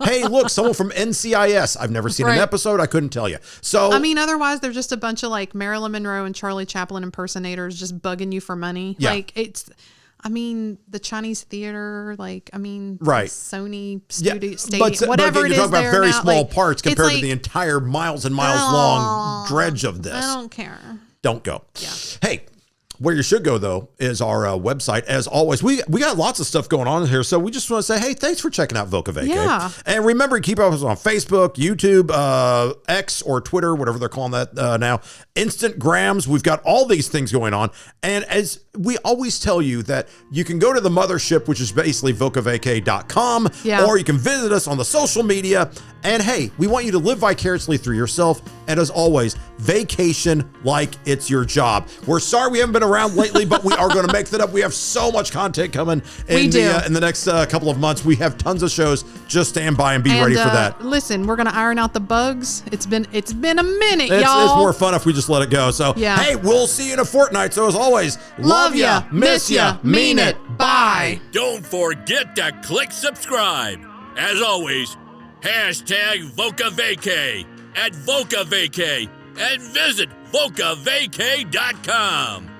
Hey, look, someone from NCIS. I've never seen an episode. I couldn't tell you. So I mean, otherwise they're just a bunch of like Marilyn Monroe and Charlie Chaplin impersonators just bugging you for money. Yeah. Like the Chinese theater, Sony studio, but whatever again, it is. You're talking about very small like, parts compared to the entire miles and miles long dredge of this. I don't care. Don't go. Yeah. Hey, where you should go, though, is our website. As always, we got lots of stuff going on here, so we just want to say, hey, thanks for checking out Voca Vacay. Yeah. And remember to keep up with us on Facebook, YouTube, X, or Twitter, whatever they're calling that now. Instagrams. We've got all these things going on. And as we always tell you that you can go to the mothership, which is basically vocavacay.com, or you can visit us on the social media. And hey, we want you to live vicariously through yourself. And as always, vacation like it's your job. We're sorry we haven't been around lately, but we are going to make that up. We have so much content coming in the next couple of months. We have tons of shows. Just stand by and be ready for that. Listen, we're going to iron out the bugs. It's been a minute, y'all. It's more fun if we just let it go. So, hey, we'll see you in a fortnight. So as always, love ya, miss ya, mean it. Bye. Don't forget to click subscribe. As always, hashtag Voca Vacay at Voca Vacay and visit vocavacay.com.